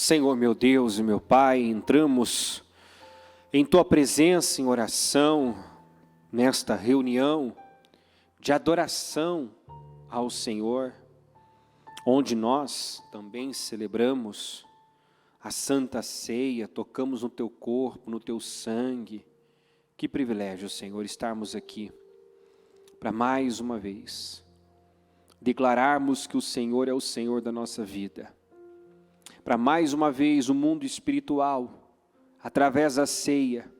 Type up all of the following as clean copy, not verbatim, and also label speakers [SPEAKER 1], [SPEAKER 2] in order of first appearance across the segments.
[SPEAKER 1] Senhor meu Deus e meu Pai, entramos em Tua presença em oração, nesta reunião de adoração ao Senhor, onde nós também celebramos a Santa Ceia, tocamos no Teu corpo, no Teu sangue. Que privilégio, Senhor, estarmos aqui para mais uma vez declararmos que o Senhor é o Senhor da nossa vida. Para mais uma vez o mundo espiritual, através da ceia,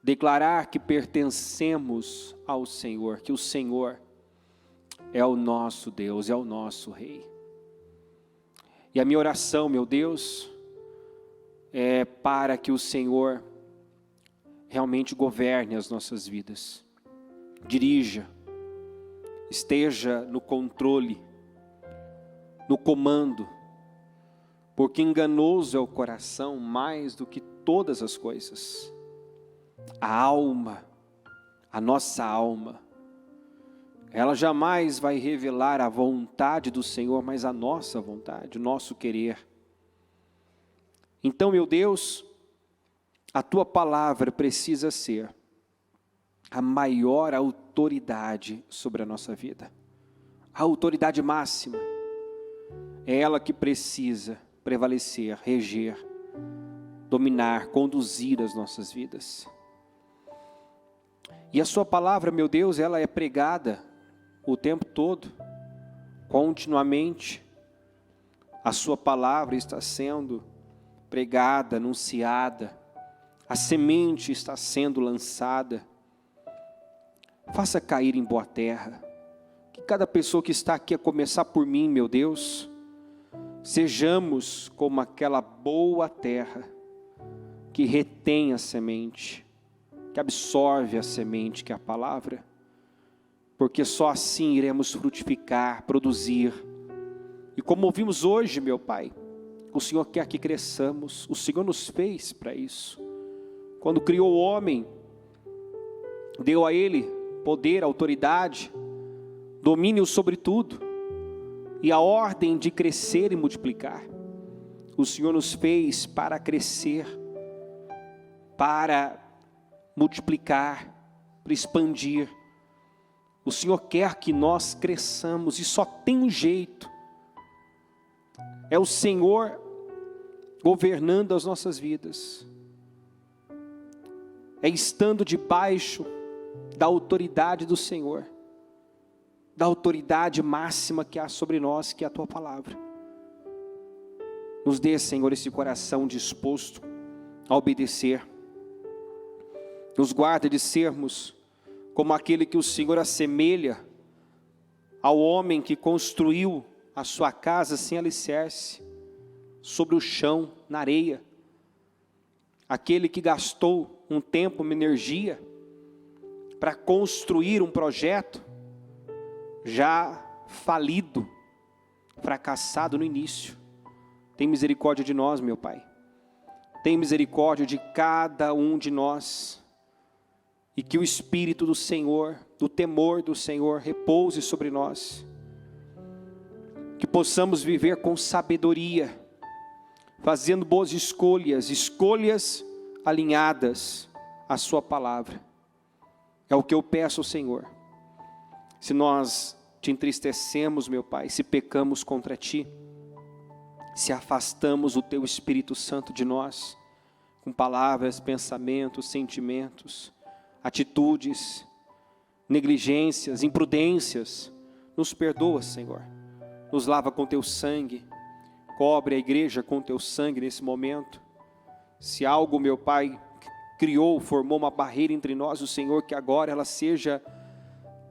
[SPEAKER 1] declarar que pertencemos ao Senhor, que o Senhor é o nosso Deus, é o nosso Rei. E a minha oração, meu Deus, é para que o Senhor realmente governe as nossas vidas, dirija, esteja no controle, no comando, porque enganoso é o coração mais do que todas as coisas. A alma, a nossa alma, ela jamais vai revelar a vontade do Senhor, mas a nossa vontade, o nosso querer. Então, meu Deus, a Tua palavra precisa ser a maior autoridade sobre a nossa vida. A autoridade máxima. É ela que precisa prevalecer, reger, dominar, conduzir as nossas vidas. E a Sua palavra, meu Deus, ela é pregada o tempo todo, continuamente. A Sua palavra está sendo pregada, anunciada, a semente está sendo lançada. Faça cair em boa terra, que cada pessoa que está aqui, a começar por mim, meu Deus, sejamos como aquela boa terra que retém a semente, que absorve a semente, que é a palavra, porque só assim iremos frutificar, produzir. E como ouvimos hoje, meu Pai, o Senhor quer que cresçamos, o Senhor nos fez para isso. Quando criou o homem, deu a ele poder, autoridade, domínio sobre tudo, e a ordem de crescer e multiplicar. O Senhor nos fez para crescer, para multiplicar, para expandir. O Senhor quer que nós cresçamos, e só tem um jeito. É o Senhor governando as nossas vidas. É estando debaixo da autoridade do Senhor, da autoridade máxima que há sobre nós, que é a Tua palavra. Nos dê, Senhor, esse coração disposto a obedecer. Nos guarda de sermos como aquele que o Senhor assemelha ao homem que construiu a sua casa sem alicerce, sobre o chão, na areia. Aquele que gastou um tempo, uma energia, para construir um projeto, já falido, fracassado no início. Tem misericórdia de nós, meu Pai. Tem misericórdia de cada um de nós. E que o Espírito do Senhor, do temor do Senhor, repouse sobre nós. Que possamos viver com sabedoria, fazendo boas escolhas, escolhas alinhadas à Sua palavra. É o que eu peço ao Senhor. Se nós te entristecemos, meu Pai, se pecamos contra Ti, se afastamos o Teu Espírito Santo de nós, com palavras, pensamentos, sentimentos, atitudes, negligências, imprudências, nos perdoa, Senhor. Nos lava com Teu sangue, cobre a igreja com Teu sangue nesse momento. Se algo, meu Pai, criou, formou uma barreira entre nós, o Senhor, que agora ela seja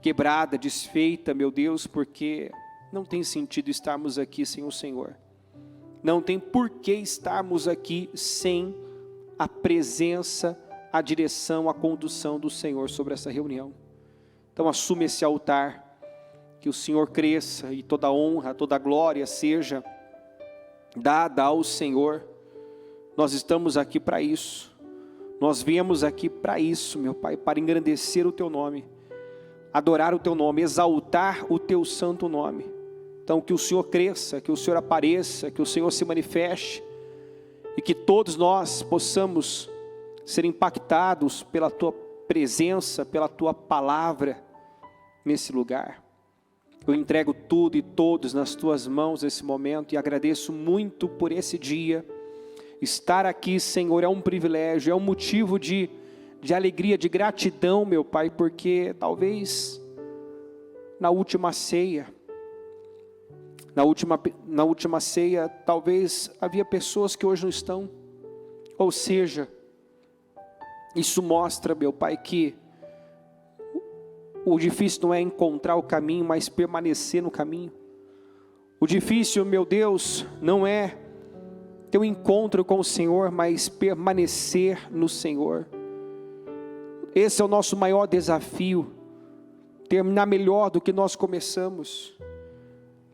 [SPEAKER 1] quebrada, desfeita, meu Deus, porque não tem sentido estarmos aqui sem o Senhor. Não tem por que estarmos aqui sem a presença, a direção, a condução do Senhor sobre essa reunião. Então assume esse altar, que o Senhor cresça e toda honra, toda glória seja dada ao Senhor. Nós estamos aqui para isso. Nós viemos aqui para isso, meu Pai, para engrandecer o Teu nome, adorar o Teu nome, exaltar o Teu santo nome. Então que o Senhor cresça, que o Senhor apareça, que o Senhor se manifeste, e que todos nós possamos ser impactados pela Tua presença, pela Tua palavra nesse lugar. Eu entrego tudo e todos nas Tuas mãos nesse momento e agradeço muito por esse dia. Estar aqui, Senhor, é um privilégio, é um motivo de alegria, de gratidão, meu Pai, porque talvez na última ceia, talvez havia pessoas que hoje não estão. Ou seja, isso mostra, meu Pai, que o difícil não é encontrar o caminho, mas permanecer no caminho. O difícil, meu Deus, não é ter um encontro com o Senhor, mas permanecer no Senhor. Esse é o nosso maior desafio, terminar melhor do que nós começamos.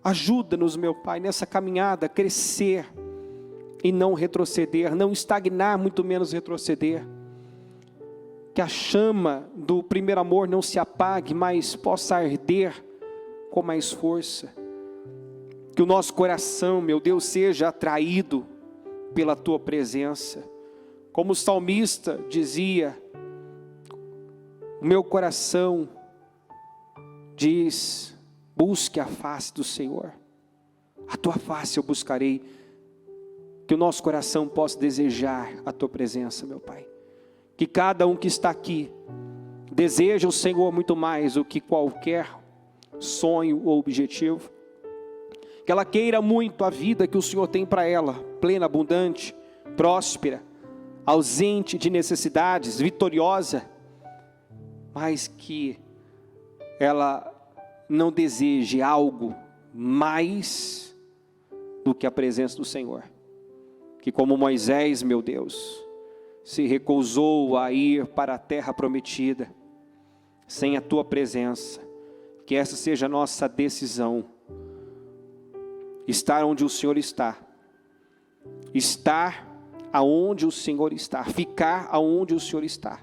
[SPEAKER 1] Ajuda-nos, meu Pai, nessa caminhada, crescer e não retroceder, não estagnar, muito menos retroceder. Que a chama do primeiro amor não se apague, mas possa arder com mais força. Que o nosso coração, meu Deus, seja atraído pela Tua presença. Como o salmista dizia, o meu coração diz, busque a face do Senhor. A Tua face eu buscarei. Que o nosso coração possa desejar a Tua presença, meu Pai. Que cada um que está aqui deseja o Senhor muito mais do que qualquer sonho ou objetivo. Que ela queira muito a vida que o Senhor tem para ela, plena, abundante, próspera, ausente de necessidades, vitoriosa, mas que ela não deseje algo mais do que a presença do Senhor. Que como Moisés, meu Deus, se recusou a ir para a terra prometida, sem a Tua presença, que essa seja a nossa decisão, estar onde o Senhor está, estar aonde o Senhor está, ficar aonde o Senhor está,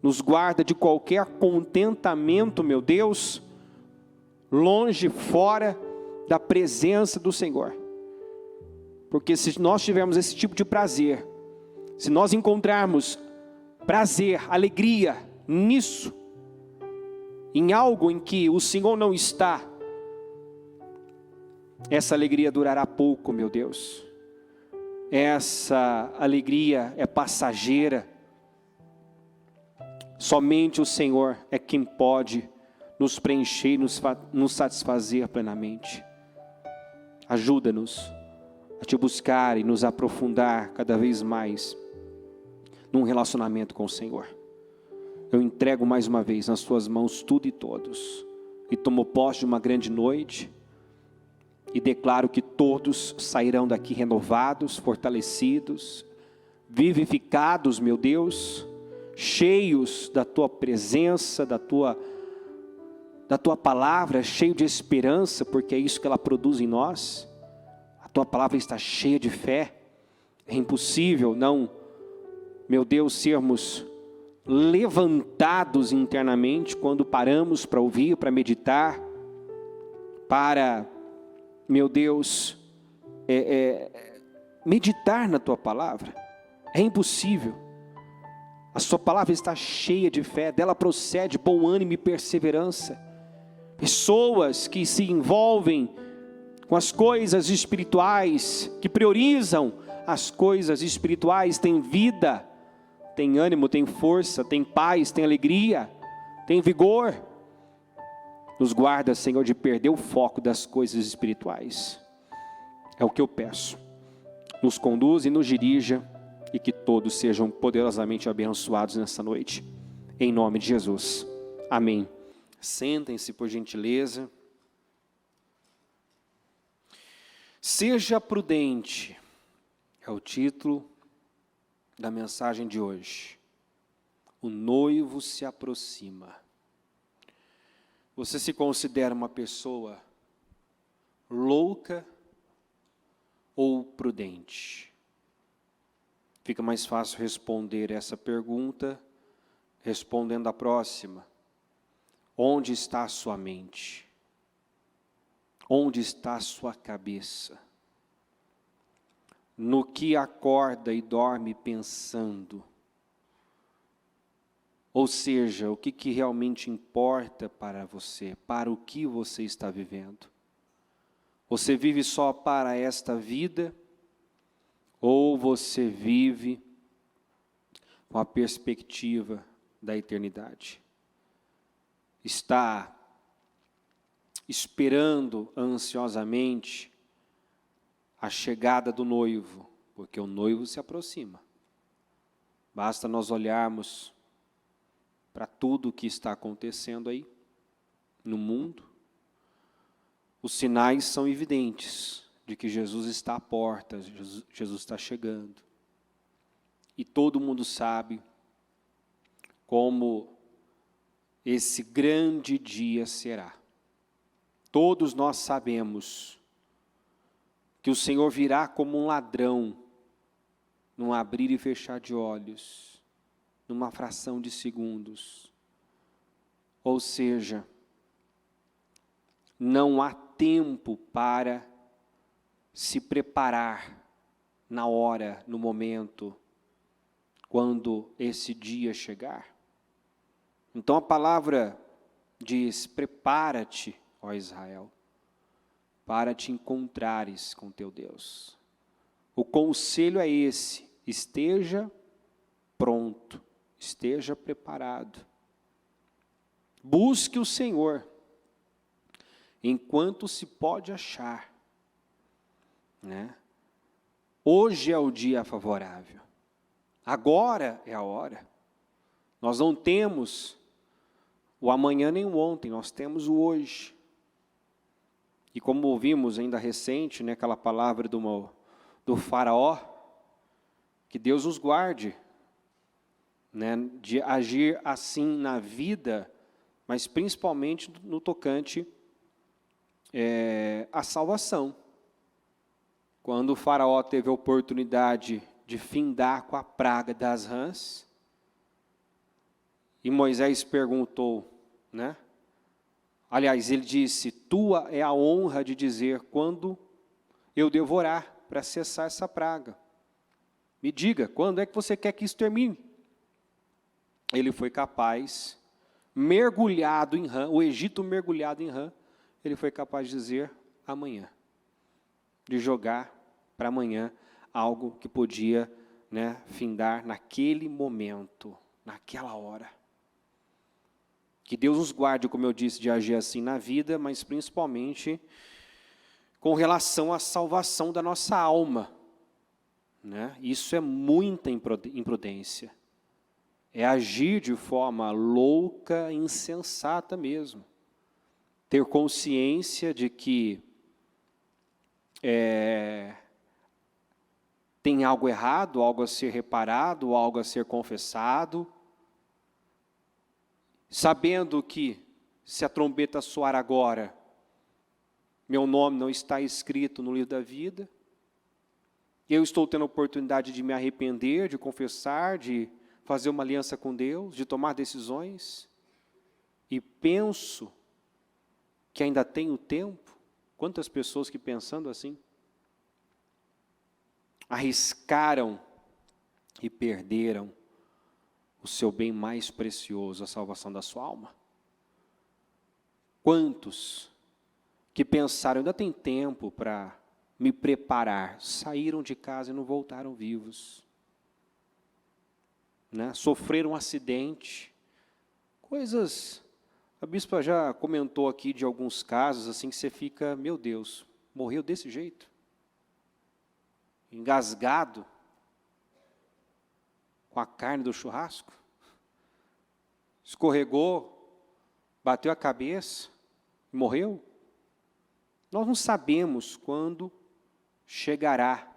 [SPEAKER 1] nos guarda de qualquer contentamento, meu Deus, longe, fora da presença do Senhor, porque se nós tivermos esse tipo de prazer, se nós encontrarmos prazer, alegria nisso, em algo em que o Senhor não está, essa alegria durará pouco, meu Deus. Essa alegria é passageira. Somente o Senhor é quem pode nos preencher e nos satisfazer plenamente. Ajuda-nos a Te buscar e nos aprofundar cada vez mais num relacionamento com o Senhor. Eu entrego mais uma vez nas Tuas mãos tudo e todos, e tomo posse de uma grande noite, e declaro que todos sairão daqui renovados, fortalecidos, vivificados, meu Deus, cheios da Tua presença, da Tua palavra, cheio de esperança, porque é isso que ela produz em nós. A Tua palavra está cheia de fé. É impossível não, meu Deus, sermos levantados internamente quando paramos para ouvir, para meditar, para, meu Deus, meditar na Tua palavra. É impossível. A Sua palavra está cheia de fé, dela procede bom ânimo e perseverança. Pessoas que se envolvem com as coisas espirituais, que priorizam as coisas espirituais, têm vida, têm ânimo, têm força, têm paz, têm alegria, têm vigor. Nos guarda, Senhor, de perder o foco das coisas espirituais. É o que eu peço. Nos conduza e nos dirija, e que todos sejam poderosamente abençoados nessa noite. Em nome de Jesus. Amém. Sentem-se, por gentileza. Seja prudente, é o título da mensagem de hoje. O noivo se aproxima. Você se considera uma pessoa louca ou prudente? Fica mais fácil responder essa pergunta respondendo a próxima. Onde está a sua mente? Onde está a sua cabeça? no que acorda e dorme pensando. Ou seja, o que realmente importa para você, para o que você está vivendo. Você vive só para esta vida, ou você vive com a perspectiva da eternidade? Está esperando ansiosamente a chegada do noivo, porque o noivo se aproxima. Basta nós olharmos para tudo o que está acontecendo aí no mundo. Os sinais são evidentes de que Jesus está à porta, Jesus está chegando. E todo mundo sabe como esse grande dia será. Todos nós sabemos que o Senhor virá como um ladrão, num abrir e fechar de olhos, numa fração de segundos. Ou seja, não há tempo para se preparar na hora, no momento, quando esse dia chegar. Então a palavra diz: prepara-te, ó Israel, para te encontrares com teu Deus. O conselho é esse: esteja pronto, esteja preparado. Busque o Senhor enquanto se pode achar, né? Hoje é o dia favorável. Agora é a hora. Nós não temos o amanhã nem o ontem, nós temos o hoje. E como ouvimos ainda recente, né, aquela palavra do faraó, que Deus nos guarde, né, de agir assim na vida, mas principalmente no tocante à salvação. Quando o faraó teve a oportunidade de findar com a praga das rãs, e Moisés perguntou, né? Aliás, ele disse: tua é a honra de dizer quando eu devorar, para cessar essa praga. Me diga, quando é que você quer que isso termine? Ele foi capaz, mergulhado em rã, o Egito mergulhado em rã, ele foi capaz de dizer: amanhã. De jogar para amanhã algo que podia, né, findar naquele momento, naquela hora. Que Deus nos guarde, como eu disse, de agir assim na vida, mas principalmente com relação à salvação da nossa alma, né? Isso é muita imprudência. É agir de forma louca, insensata mesmo. Ter consciência de que tem algo errado, algo a ser reparado, algo a ser confessado, sabendo que se a trombeta soar agora, meu nome não está escrito no livro da vida, eu estou tendo a oportunidade de me arrepender, de confessar, de fazer uma aliança com Deus, de tomar decisões, e penso que ainda tenho tempo. Quantas pessoas que pensando assim, arriscaram e perderam o seu bem mais precioso, a salvação da sua alma? Quantos que pensaram, ainda tem tempo para me preparar, saíram de casa e não voltaram vivos, né? Sofreram um acidente, coisas, a bispa já comentou aqui de alguns casos, assim, que você fica, meu Deus, morreu desse jeito? Engasgado com a carne do churrasco, escorregou, bateu a cabeça e morreu. Nós não sabemos quando chegará,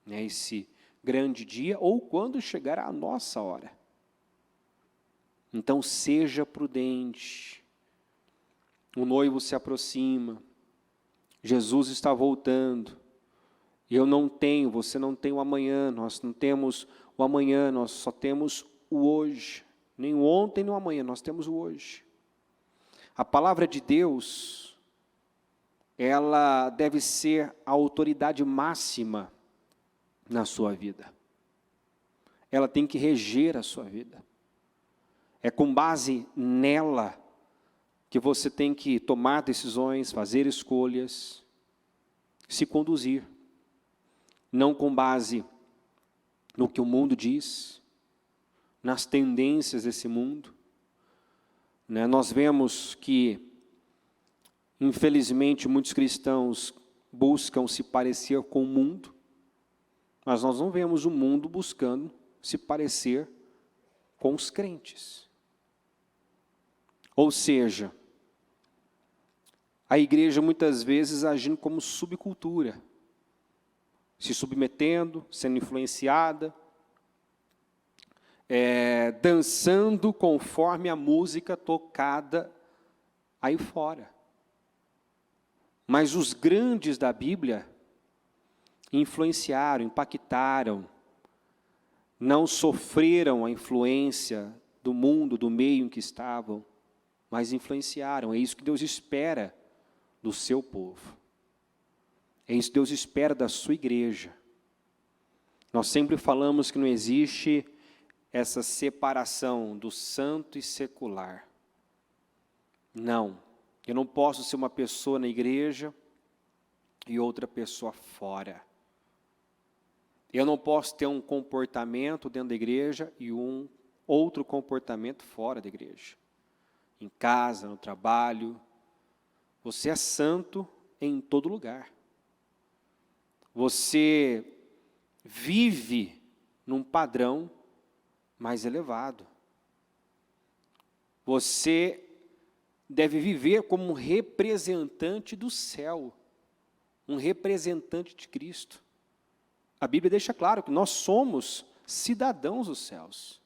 [SPEAKER 1] né, esse grande dia, ou quando chegará a nossa hora. Então seja prudente, o noivo se aproxima, Jesus está voltando. Eu não tenho, você não tem o amanhã, nós não temos o amanhã, nós só temos o hoje. Nem o ontem, nem o amanhã, nós temos o hoje. A palavra de Deus, ela deve ser a autoridade máxima na sua vida. Ela tem que reger a sua vida. É com base nela que você tem que tomar decisões, fazer escolhas, se conduzir. Não com base no que o mundo diz, nas tendências desse mundo. Nós vemos que, infelizmente, muitos cristãos buscam se parecer com o mundo, mas nós não vemos o mundo buscando se parecer com os crentes. Ou seja, a igreja muitas vezes agindo como subcultura, se submetendo, sendo influenciada, dançando conforme a música tocada aí fora. Mas os grandes da Bíblia influenciaram, impactaram, não sofreram a influência do mundo, do meio em que estavam, mas influenciaram. É isso que Deus espera do seu povo. É isso que Deus espera da sua igreja. Nós sempre falamos que não existe essa separação do santo e secular. Não. Eu não posso ser uma pessoa na igreja e outra pessoa fora. Eu não posso ter um comportamento dentro da igreja e um outro comportamento fora da igreja. Em casa, no trabalho. Você é santo em todo lugar. Você vive num padrão mais elevado. Você deve viver como um representante do céu, um representante de Cristo. A Bíblia deixa claro que nós somos cidadãos dos céus.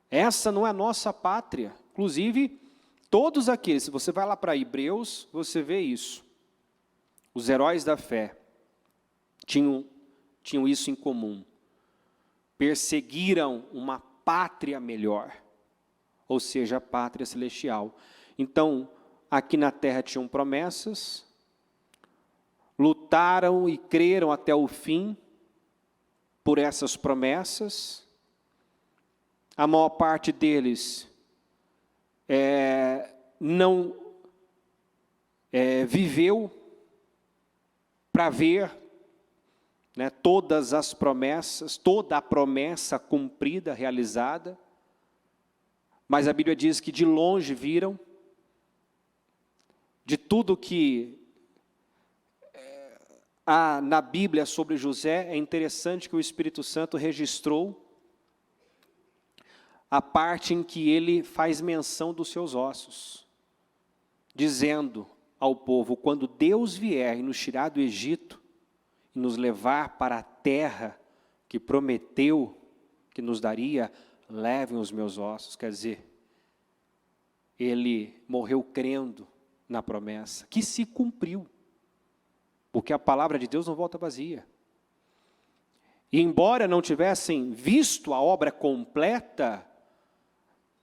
[SPEAKER 1] Essa não é a nossa pátria. Inclusive, todos aqueles, se você vai lá para Hebreus, você vê isso. Os heróis da fé tinham isso em comum. Perseguiram uma pátria melhor, ou seja, a pátria celestial. Então, aqui na terra tinham promessas, lutaram e creram até o fim por essas promessas. A maior parte deles não viveu para ver todas as promessas, toda a promessa cumprida, realizada. Mas a Bíblia diz que de longe viram, de tudo que há na Bíblia sobre José, é interessante que o Espírito Santo registrou a parte em que ele faz menção dos seus ossos, dizendo ao povo, quando Deus vier e nos tirar do Egito, e nos levar para a terra que prometeu que nos daria, levem os meus ossos. Quer dizer, ele morreu crendo na promessa, que se cumpriu, porque a palavra de Deus não volta vazia. E embora não tivessem visto a obra completa,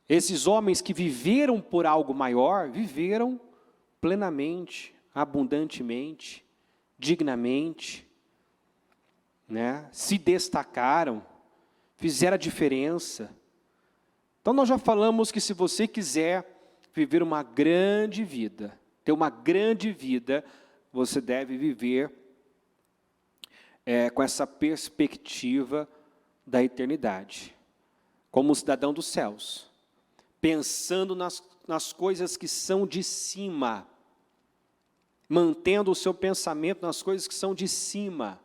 [SPEAKER 1] esses homens que viveram por algo maior, viveram plenamente, abundantemente, dignamente, se destacaram, fizeram a diferença. Então nós já falamos que se você quiser viver uma grande vida, ter uma grande vida, você deve viver com essa perspectiva da eternidade, como um cidadão dos céus, pensando nas coisas que são de cima, mantendo o seu pensamento nas coisas que são de cima.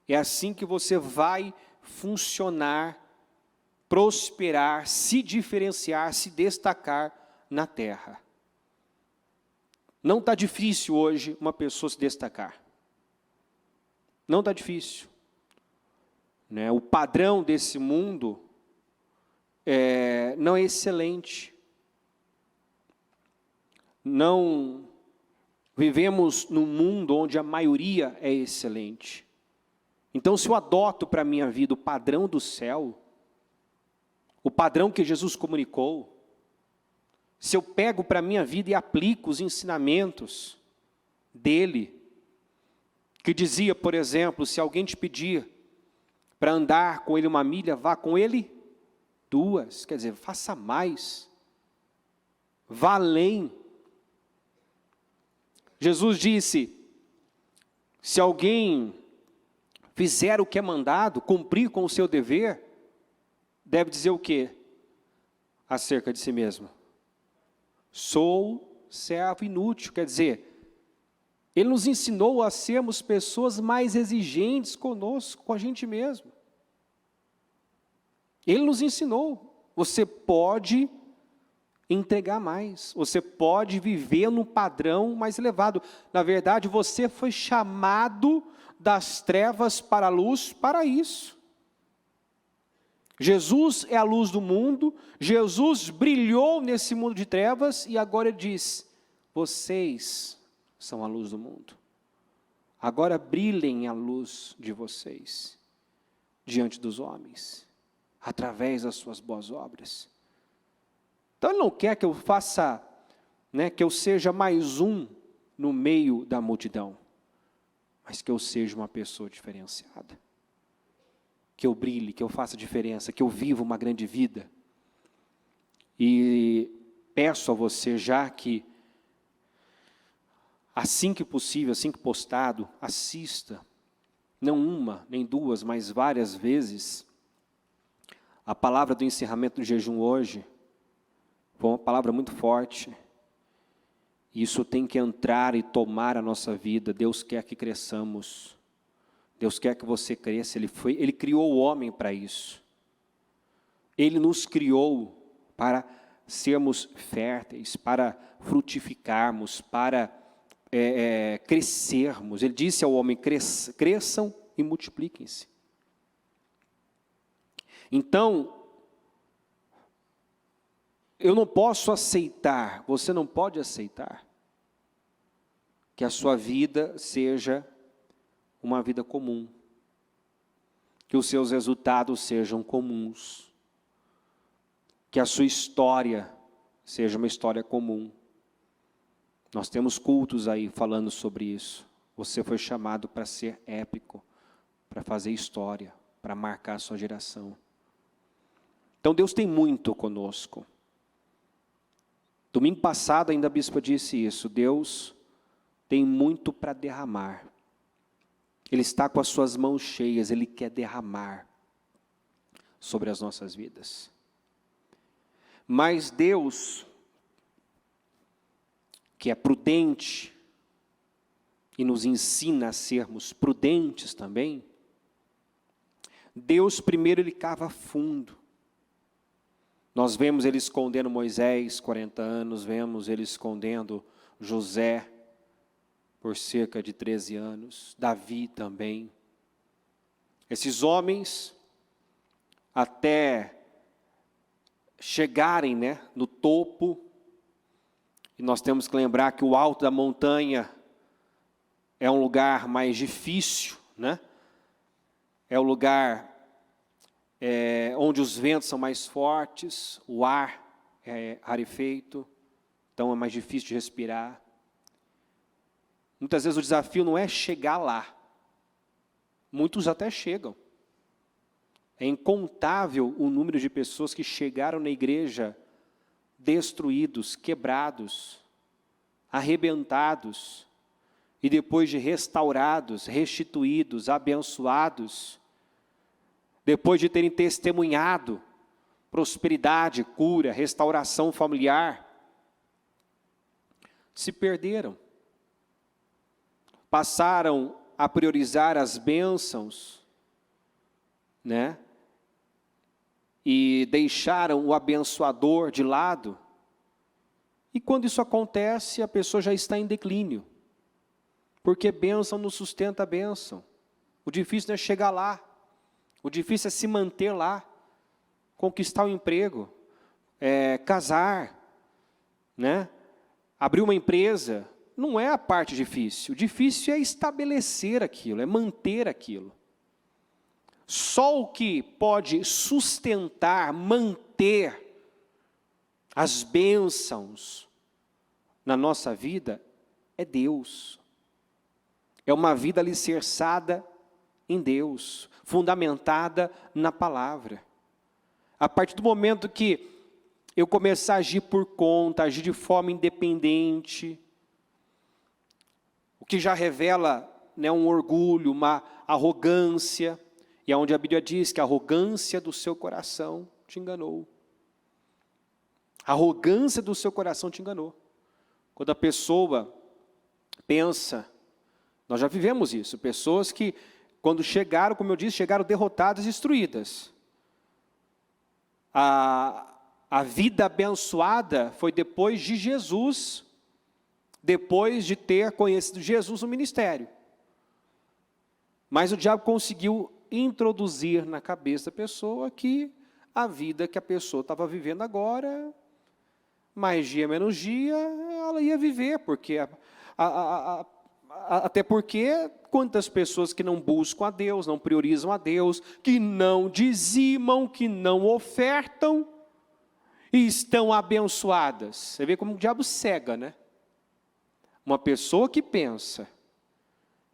[SPEAKER 1] É assim que você vai funcionar, prosperar, se diferenciar, se destacar na terra. Não está difícil hoje uma pessoa se destacar. Não está difícil. O padrão desse mundo não é excelente. Não vivemos num mundo onde a maioria é excelente. Então, se eu adoto para a minha vida o padrão do céu, o padrão que Jesus comunicou, se eu pego para a minha vida e aplico os ensinamentos dele, que dizia, por exemplo, se alguém te pedir para andar com ele 1 milha, vá com ele 2, quer dizer, faça mais, vá além. Jesus disse, se alguém fizer o que é mandado, cumprir com o seu dever, deve dizer o quê? Acerca de si mesmo. Sou servo inútil, quer dizer, Ele nos ensinou a sermos pessoas mais exigentes conosco, com a gente mesmo. Ele nos ensinou, você pode entregar mais, você pode viver num padrão mais elevado. Na verdade, você foi chamado das trevas para a luz para isso. Jesus é a luz do mundo, Jesus brilhou nesse mundo de trevas e agora Ele diz, vocês são a luz do mundo. Agora brilhem a luz de vocês diante dos homens, através das suas boas obras. Então Ele não quer que eu faça, que eu seja mais um no meio da multidão, mas que eu seja uma pessoa diferenciada. Que eu brilhe, que eu faça diferença, que eu viva uma grande vida. E peço a você já que, assim que possível, assim que postado, assista, não uma, nem duas, mas várias vezes, a palavra do encerramento do jejum hoje, foi uma palavra muito forte. Isso tem que entrar e tomar a nossa vida. Deus quer que cresçamos. Deus quer que você cresça. Ele criou o homem para isso. Ele nos criou para sermos férteis, para frutificarmos, para crescermos. Ele disse ao homem, cresçam e multipliquem-se. Então, eu não posso aceitar, você não pode aceitar, que a sua vida seja uma vida comum, que os seus resultados sejam comuns, que a sua história seja uma história comum. Nós temos cultos aí falando sobre isso. Você foi chamado para ser épico, para fazer história, para marcar a sua geração. Então Deus tem muito conosco. Domingo passado ainda a bispa disse isso, Deus tem muito para derramar. Ele está com as suas mãos cheias, Ele quer derramar sobre as nossas vidas. Mas Deus, que é prudente, e nos ensina a sermos prudentes também, Deus primeiro Ele cava fundo. Nós vemos Ele escondendo Moisés, 40 anos, vemos Ele escondendo José, por cerca de 13 anos, Davi também. Esses homens, até chegarem no topo, e nós temos que lembrar que o alto da montanha é um lugar mais difícil, é o lugar onde os ventos são mais fortes, o ar é rarefeito, então é mais difícil de respirar. Muitas vezes o desafio não é chegar lá. Muitos até chegam. É incontável o número de pessoas que chegaram na igreja destruídos, quebrados, arrebentados, e depois de restaurados, restituídos, abençoados, depois de terem testemunhado prosperidade, cura, restauração familiar, se perderam. Passaram a priorizar as bênçãos, e deixaram o abençoador de lado. E quando isso acontece, a pessoa já está em declínio, porque bênção não sustenta a bênção. O difícil não é chegar lá, o difícil é se manter lá, conquistar o emprego, casar, abrir uma empresa. Não é a parte difícil. O difícil é estabelecer aquilo, é manter aquilo. Só o que pode sustentar, manter as bênçãos na nossa vida é Deus. É uma vida alicerçada em Deus, fundamentada na palavra. A partir do momento que eu começar a agir por conta, agir de forma independente, o que já revela, né, um orgulho, uma arrogância, e é onde a Bíblia diz que a arrogância do seu coração te enganou. A arrogância do seu coração te enganou. Quando a pessoa pensa, nós já vivemos isso, pessoas que quando chegaram, como eu disse, chegaram derrotadas e destruídas. A vida abençoada foi depois de Jesus, depois de ter conhecido Jesus no ministério. Mas o diabo conseguiu introduzir na cabeça da pessoa que a vida que a pessoa estava vivendo agora, mais dia menos dia, ela ia viver, porque até porque quantas pessoas que não buscam a Deus, não priorizam a Deus, que não dizimam, que não ofertam, e estão abençoadas. Você vê como o diabo cega, né? Uma pessoa que pensa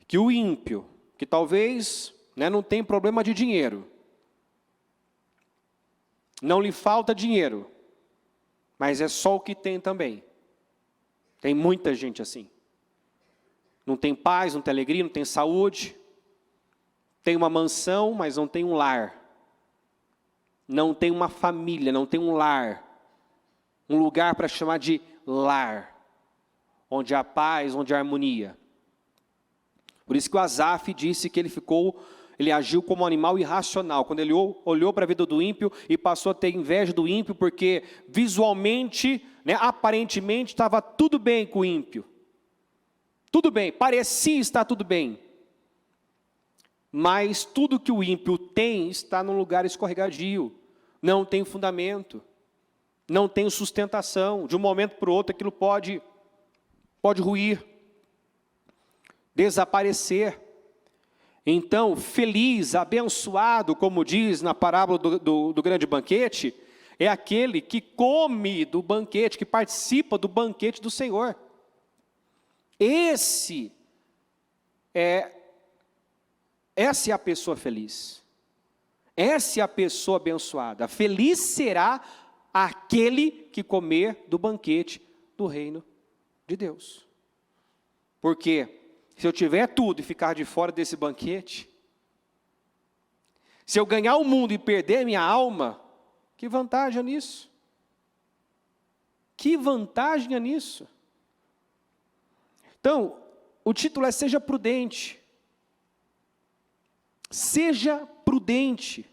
[SPEAKER 1] que o ímpio, que talvez, né, não tem problema de dinheiro, não lhe falta dinheiro, mas é só o que tem também. Tem muita gente assim. Não tem paz, não tem alegria, não tem saúde. Tem uma mansão, mas não tem um lar. Não tem uma família, não tem um lar. Um lugar para chamar de lar. Onde há paz, onde há harmonia. Por isso que o Asaf disse que ele agiu como um animal irracional. Quando ele olhou para a vida do ímpio e passou a ter inveja do ímpio, porque visualmente, né, aparentemente, estava tudo bem com o ímpio. Tudo bem, parecia estar tudo bem. Mas tudo que o ímpio tem está num lugar escorregadio. Não tem fundamento. Não tem sustentação. De um momento para o outro aquilo pode ruir. Desaparecer. Então, feliz, abençoado, como diz na parábola do grande banquete, é aquele que come do banquete, que participa do banquete do Senhor. Essa é a pessoa feliz. Essa é a pessoa abençoada. Feliz será aquele que comer do banquete do reino de Deus. Porque se eu tiver tudo e ficar de fora desse banquete, se eu ganhar o mundo e perder minha alma, que vantagem há nisso? Que vantagem há nisso? Então, o título é Seja Prudente. Seja prudente.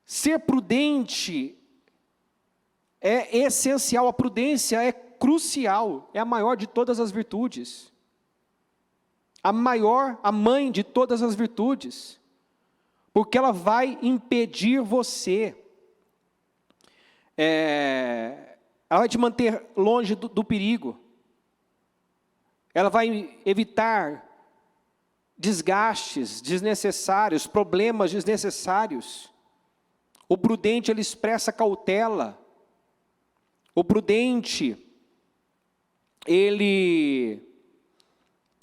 [SPEAKER 1] Ser prudente é essencial, a prudência é crucial, é a maior de todas as virtudes. A mãe de todas as virtudes. Porque ela vai impedir você. Ela vai te manter longe do perigo. Ela vai evitar desgastes desnecessários, problemas desnecessários. O prudente, ele expressa cautela. O prudente, ele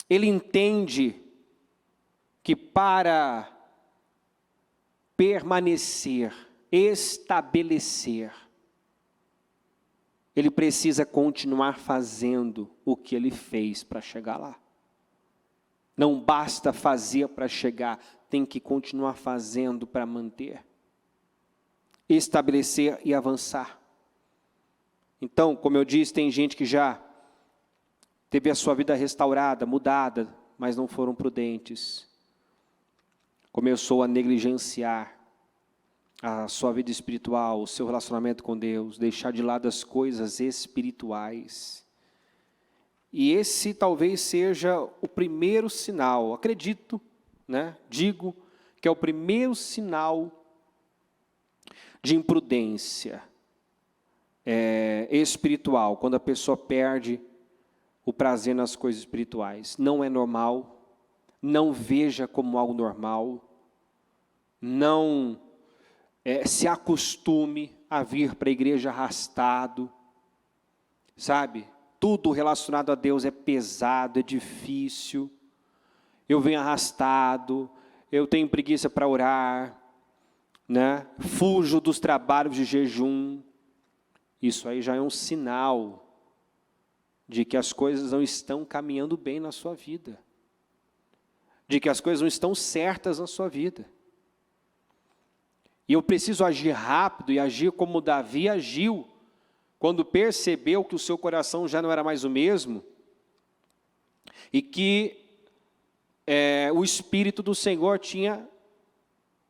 [SPEAKER 1] entende que para permanecer, estabelecer, ele precisa continuar fazendo o que ele fez para chegar lá. Não basta fazer para chegar, tem que continuar fazendo para manter, estabelecer e avançar. Então, como eu disse, tem gente que já teve a sua vida restaurada, mudada, mas não foram prudentes. Começou a negligenciar a sua vida espiritual, o seu relacionamento com Deus, deixar de lado as coisas espirituais. E esse talvez seja o primeiro sinal, acredito, né? Digo que é o primeiro sinal de imprudência espiritual, quando a pessoa perde o prazer nas coisas espirituais. Não é normal, não veja como algo normal, não se acostume a vir para a igreja arrastado, sabe? tudo relacionado a Deus é pesado, é difícil, eu venho arrastado, eu tenho preguiça para orar, né? Fujo dos trabalhos de jejum. Isso aí já é um sinal de que as coisas não estão caminhando bem na sua vida, de que as coisas não estão certas na sua vida. E eu preciso agir rápido e agir como Davi agiu, quando percebeu que o seu coração já não era mais o mesmo, e que o Espírito do Senhor tinha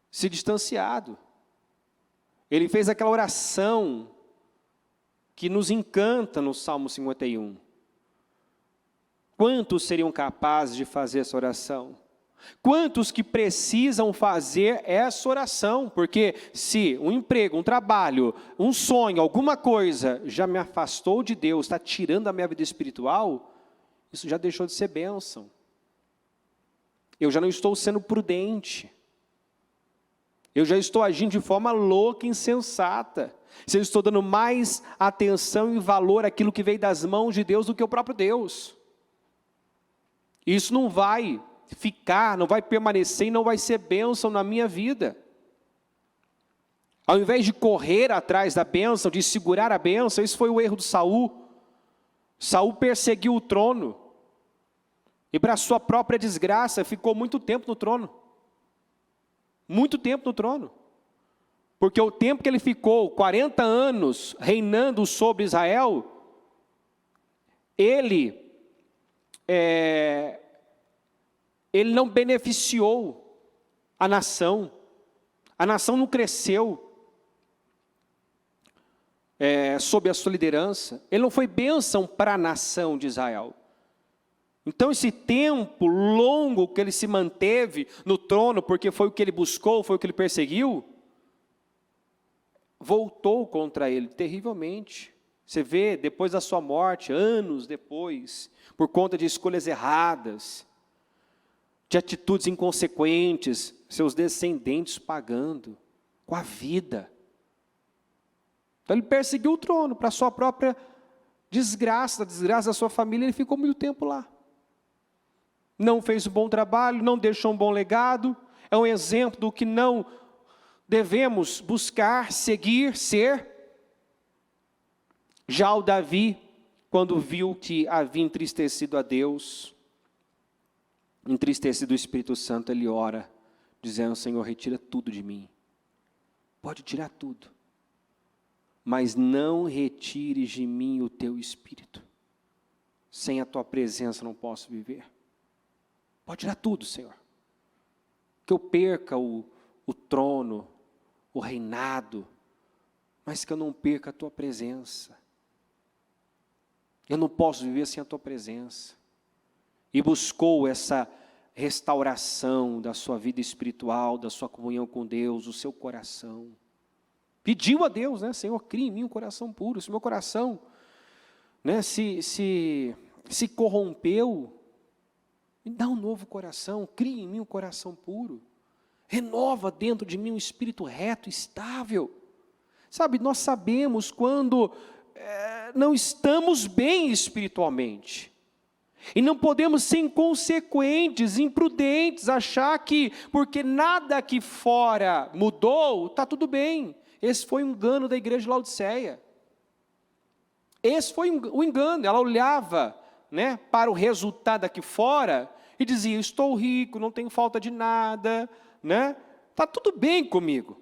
[SPEAKER 1] se distanciado. Ele fez aquela oração que nos encanta no Salmo 51. Quantos seriam capazes de fazer essa oração? Quantos que precisam fazer essa oração? Porque se um emprego, um trabalho, um sonho, alguma coisa já me afastou de Deus, está tirando a minha vida espiritual, isso já deixou de ser bênção. Eu já não estou sendo prudente. Eu já estou agindo de forma louca e insensata. Se eu estou dando mais atenção e valor àquilo que veio das mãos de Deus do que o próprio Deus. Isso não vai ficar, não vai permanecer e não vai ser bênção na minha vida. Ao invés de correr atrás da bênção, de segurar a bênção, esse foi o erro de Saul. Saul perseguiu o trono. E para sua própria desgraça, ficou muito tempo no trono. Muito tempo no trono. Porque o tempo que ele ficou, 40 anos, reinando sobre Israel, ele não beneficiou a nação não cresceu sob a sua liderança, ele não foi bênção para a nação de Israel. Então esse tempo longo que ele se manteve no trono, porque foi o que ele buscou, foi o que ele perseguiu, voltou contra ele terrivelmente. Você vê, depois da sua morte, anos depois, por conta de escolhas erradas, de atitudes inconsequentes, seus descendentes pagando com a vida. Então ele perseguiu o trono para a sua própria desgraça, a desgraça da sua família, ele ficou muito tempo lá. Não fez um bom trabalho, não deixou um bom legado, é um exemplo do que não devemos buscar, seguir, ser. Já o Davi, quando viu que havia entristecido a Deus, entristecido o Espírito Santo, ele ora, dizendo: Senhor, retira tudo de mim. Pode tirar tudo, mas não retires de mim o teu Espírito. Sem a tua presença não posso viver. Pode tirar tudo, Senhor. Que eu perca o trono, o reinado, mas que eu não perca a tua presença. Eu não posso viver sem a tua presença. E buscou essa restauração da sua vida espiritual, da sua comunhão com Deus, do seu coração. Pediu a Deus, né? Senhor, cria em mim um coração puro. Se meu coração, né, se corrompeu, me dá um novo coração, cria em mim um coração puro. Renova dentro de mim um espírito reto, estável. Sabe, nós sabemos quando não estamos bem espiritualmente. E não podemos ser inconsequentes, imprudentes, achar que porque nada aqui fora mudou, está tudo bem. Esse foi um engano da igreja de Laodiceia. Esse foi o engano. Ela olhava, né, para o resultado aqui fora e dizia: estou rico, não tenho falta de nada, né? Está tudo bem comigo.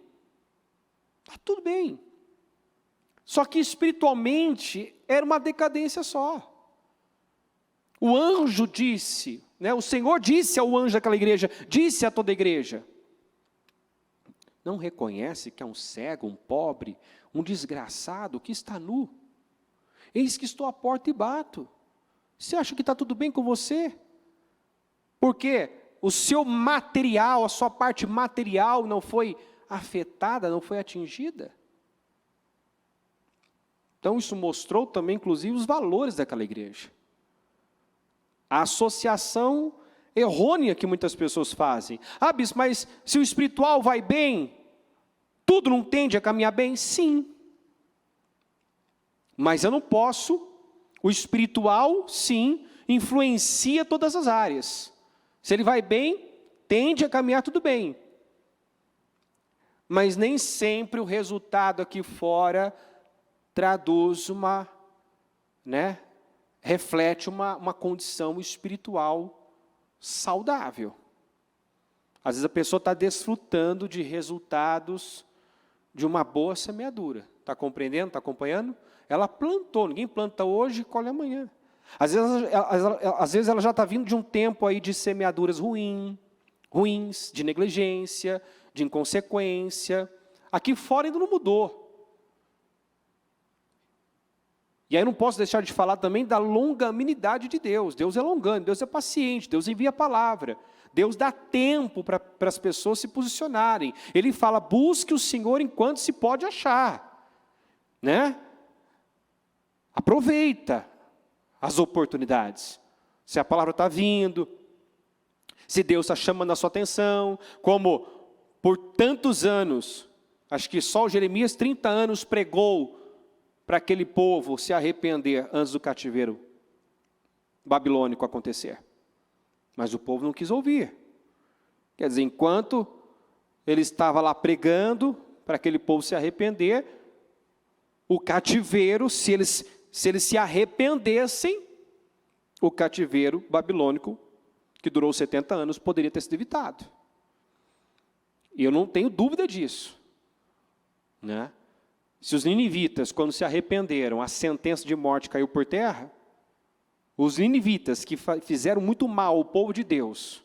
[SPEAKER 1] Está tudo bem. Só que espiritualmente era uma decadência só. O anjo disse, né, o Senhor disse ao anjo daquela igreja, disse a toda a igreja: não reconhece que é um cego, um pobre, um desgraçado que está nu? Eis que estou à porta e bato. Você acha que está tudo bem com você? Porque o seu material, a sua parte material não foi afetada, não foi atingida? Então isso mostrou também, inclusive, os valores daquela igreja. A associação errônea que muitas pessoas fazem. Ah, bispo, mas se o espiritual vai bem, tudo não tende a caminhar bem? Sim. Mas eu não posso O espiritual, sim, influencia todas as áreas. Se ele vai bem, tende a caminhar tudo bem. Mas nem sempre o resultado aqui fora traduz reflete uma condição espiritual saudável. Às vezes a pessoa está desfrutando de resultados de uma boa semeadura. Está compreendendo? Está acompanhando? Ela plantou, ninguém planta hoje e colhe amanhã. Às vezes ela já está vindo de um tempo aí de semeaduras ruins, de negligência, de inconsequência. Aqui fora ainda não mudou. E aí não posso deixar de falar também da longanimidade de Deus. Deus é longânimo, Deus é paciente, Deus envia a palavra. Deus dá tempo para as pessoas se posicionarem. Ele fala, busque o Senhor enquanto se pode achar. Né? Aproveita as oportunidades. Se a palavra está vindo, se Deus está chamando a sua atenção, como por tantos anos, acho que só o Jeremias, 30 anos, pregou para aquele povo se arrepender antes do cativeiro babilônico acontecer. Mas o povo não quis ouvir. Quer dizer, enquanto ele estava lá pregando para aquele povo se arrepender, o cativeiro, se eles se arrependessem, o cativeiro babilônico, que durou 70 anos, poderia ter sido evitado. E eu não tenho dúvida disso. Né? Se os ninivitas, quando se arrependeram, a sentença de morte caiu por terra, os ninivitas que fizeram muito mal ao povo de Deus,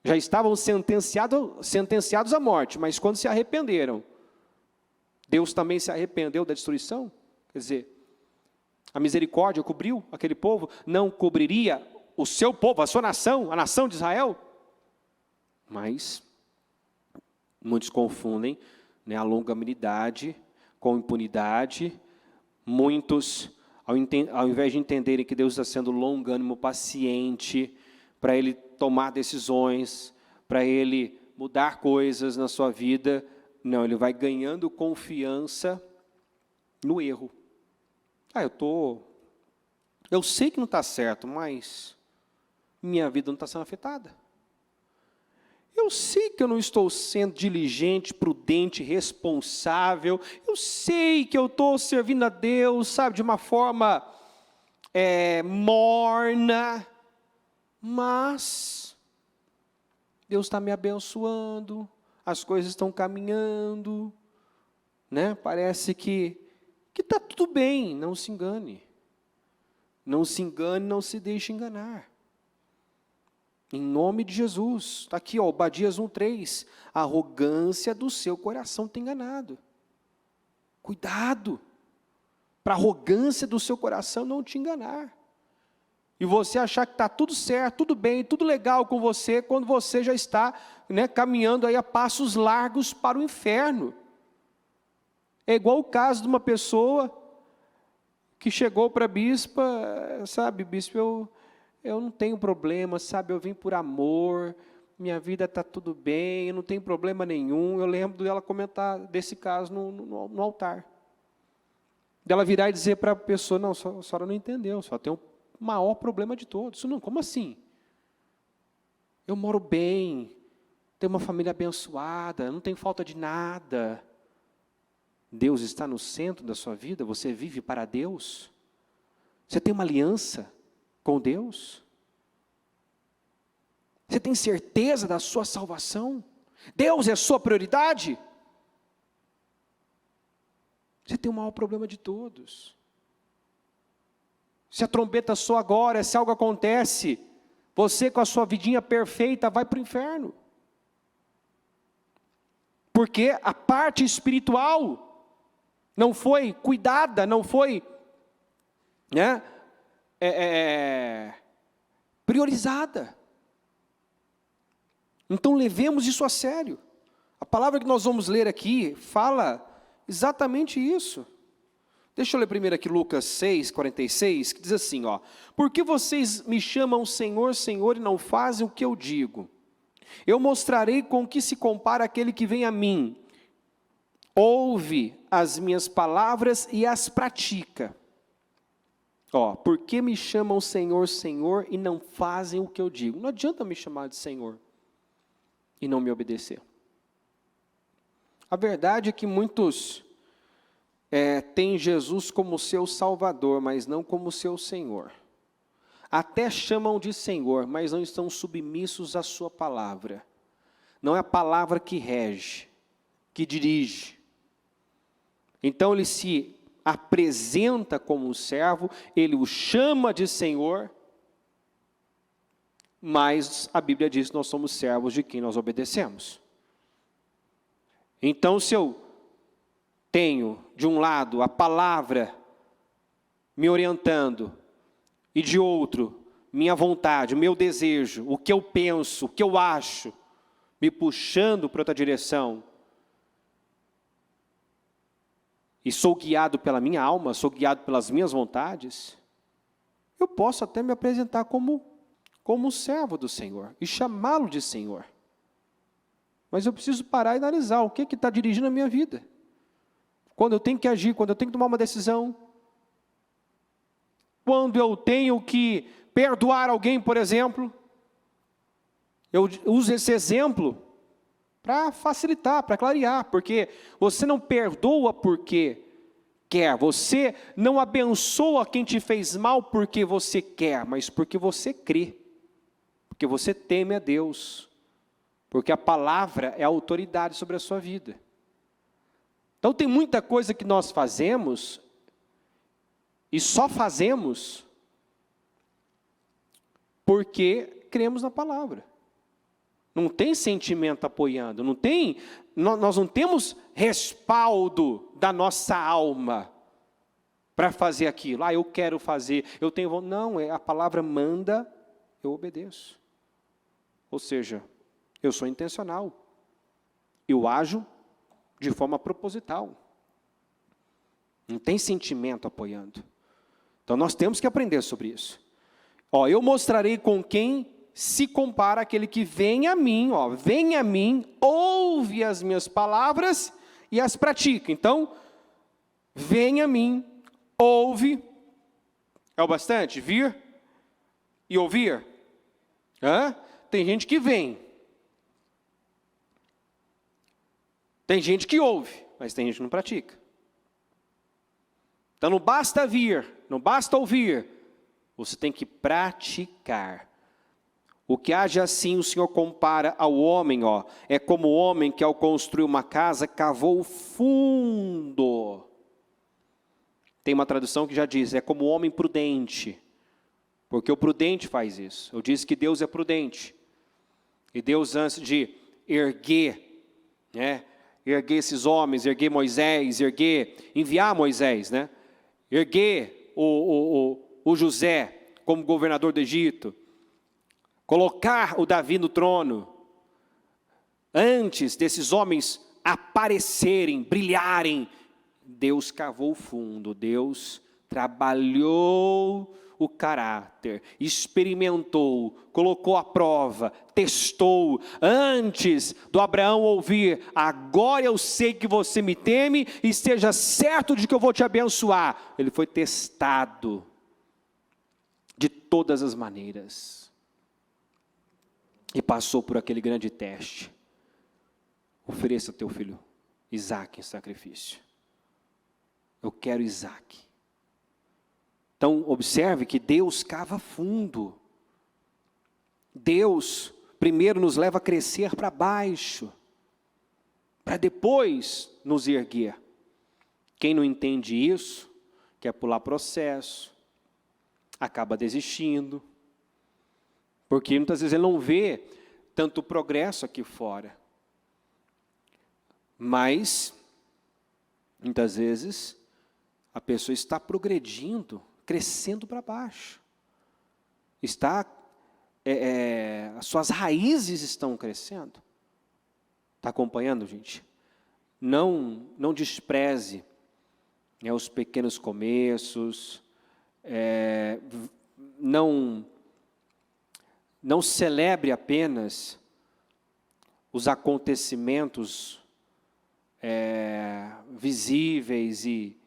[SPEAKER 1] já estavam sentenciados à morte, mas quando se arrependeram, Deus também se arrependeu da destruição? Quer dizer, a misericórdia cobriu aquele povo, não cobriria o seu povo, a sua nação, a nação de Israel? Mas muitos confundem, né, a longanimidade com impunidade. Muitos, ao invés de entenderem que Deus está sendo longânimo, paciente, para Ele tomar decisões, para Ele mudar coisas na sua vida, não, Ele vai ganhando confiança no erro. Eu sei que não está certo, mas minha vida não está sendo afetada. Eu sei que eu não estou sendo diligente, prudente, responsável. Eu sei que eu estou servindo a Deus, sabe, de uma forma morna. Mas Deus está me abençoando, as coisas estão caminhando, né? Parece que está tudo bem. Não se engane. Não se engane, não se deixe enganar. Em nome de Jesus. Está aqui, Obadias 1:3. A arrogância do seu coração tem enganado. Cuidado, para a arrogância do seu coração não te enganar. E você achar que está tudo certo, tudo bem, tudo legal com você, quando você já está, né, caminhando aí a passos largos para o inferno. É igual o caso de uma pessoa que chegou para a bispa, sabe, bispo, eu não tenho problema, sabe, eu vim por amor, minha vida está tudo bem, eu não tenho problema nenhum. Eu lembro dela comentar desse caso no altar. Dela virar e dizer para a pessoa, não, a senhora não entendeu, só tem o maior problema de todos. Não, como assim? Eu moro bem, tenho uma família abençoada, não tenho falta de nada. Deus está no centro da sua vida, você vive para Deus? Você tem uma aliança com Deus? Você tem certeza da sua salvação? Deus é a sua prioridade? Você tem o maior problema de todos. Se a trombeta soa agora, se algo acontece, você com a sua vidinha perfeita vai para o inferno. Porque a parte espiritual não foi cuidada, não foi, né, priorizada. Então levemos isso a sério. A palavra que nós vamos ler aqui fala exatamente isso. Deixa eu ler primeiro aqui Lucas 6:46, que diz assim, ó: por que vocês me chamam Senhor, Senhor, e não fazem o que eu digo? Eu mostrarei com que se compara aquele que vem a mim. Ouve as minhas palavras e as pratica. Por que me chamam Senhor, Senhor e não fazem o que eu digo? Não adianta me chamar de Senhor e não me obedecer. A verdade é que muitos têm Jesus como seu Salvador, mas não como seu Senhor. Até chamam de Senhor, mas não estão submissos à sua palavra. Não é a palavra que rege, que dirige. Então ele se apresenta como um servo, ele o chama de Senhor, mas a Bíblia diz que nós somos servos de quem nós obedecemos. Então, se eu tenho, de um lado, a palavra me orientando, e de outro, minha vontade, o meu desejo, o que eu penso, o que eu acho, me puxando para outra direção, e sou guiado pela minha alma, sou guiado pelas minhas vontades, eu posso até me apresentar como servo do Senhor, e chamá-lo de Senhor. Mas eu preciso parar e analisar o que está dirigindo a minha vida. Quando eu tenho que agir, quando eu tenho que tomar uma decisão. Quando eu tenho que perdoar alguém, por exemplo. Eu uso esse exemplo para facilitar, para clarear. Porque você não perdoa porque quer. Você não abençoa quem te fez mal porque você quer, mas porque você crê. Porque você teme a Deus. Porque a palavra é a autoridade sobre a sua vida. Então tem muita coisa que nós fazemos, e só fazemos, porque cremos na palavra. Não tem sentimento apoiando, nós não temos respaldo da nossa alma para fazer aquilo. Eu quero fazer, eu tenho... Não, a palavra manda, eu obedeço. Ou seja, eu sou intencional. Eu ajo de forma proposital. Não tem sentimento apoiando. Então nós temos que aprender sobre isso. Eu mostrarei com quem se compara aquele que vem a mim, ouve as minhas palavras e as pratica. Então, vem a mim, ouve, é o bastante? Vir e ouvir? Tem gente que vem. Tem gente que ouve, mas tem gente que não pratica. Então não basta vir, não basta ouvir, você tem que praticar. O que age assim o Senhor compara ao homem, é como o homem que ao construir uma casa cavou fundo. Tem uma tradução que já diz, é como o homem prudente, porque o prudente faz isso. Eu disse que Deus é prudente. E Deus, antes de erguer esses homens, erguer Moisés, enviar Moisés, erguer o José como governador do Egito, colocar o Davi no trono, antes desses homens aparecerem, brilharem, Deus cavou fundo, Deus trabalhou o caráter, experimentou, colocou à prova, testou, antes do Abraão ouvir, agora eu sei que você me teme e esteja certo de que eu vou te abençoar. Ele foi testado de todas as maneiras e passou por aquele grande teste. Ofereça teu filho Isaque em sacrifício. Eu quero Isaque. Então, observe que Deus cava fundo. Deus, primeiro, nos leva a crescer para baixo, para depois nos erguer. Quem não entende isso, quer pular processo, acaba desistindo, porque muitas vezes ele não vê tanto progresso aqui fora. Mas, muitas vezes, a pessoa está progredindo, crescendo para baixo. As suas raízes estão crescendo. Está acompanhando, gente? Não despreze os pequenos começos, não celebre apenas os acontecimentos visíveis e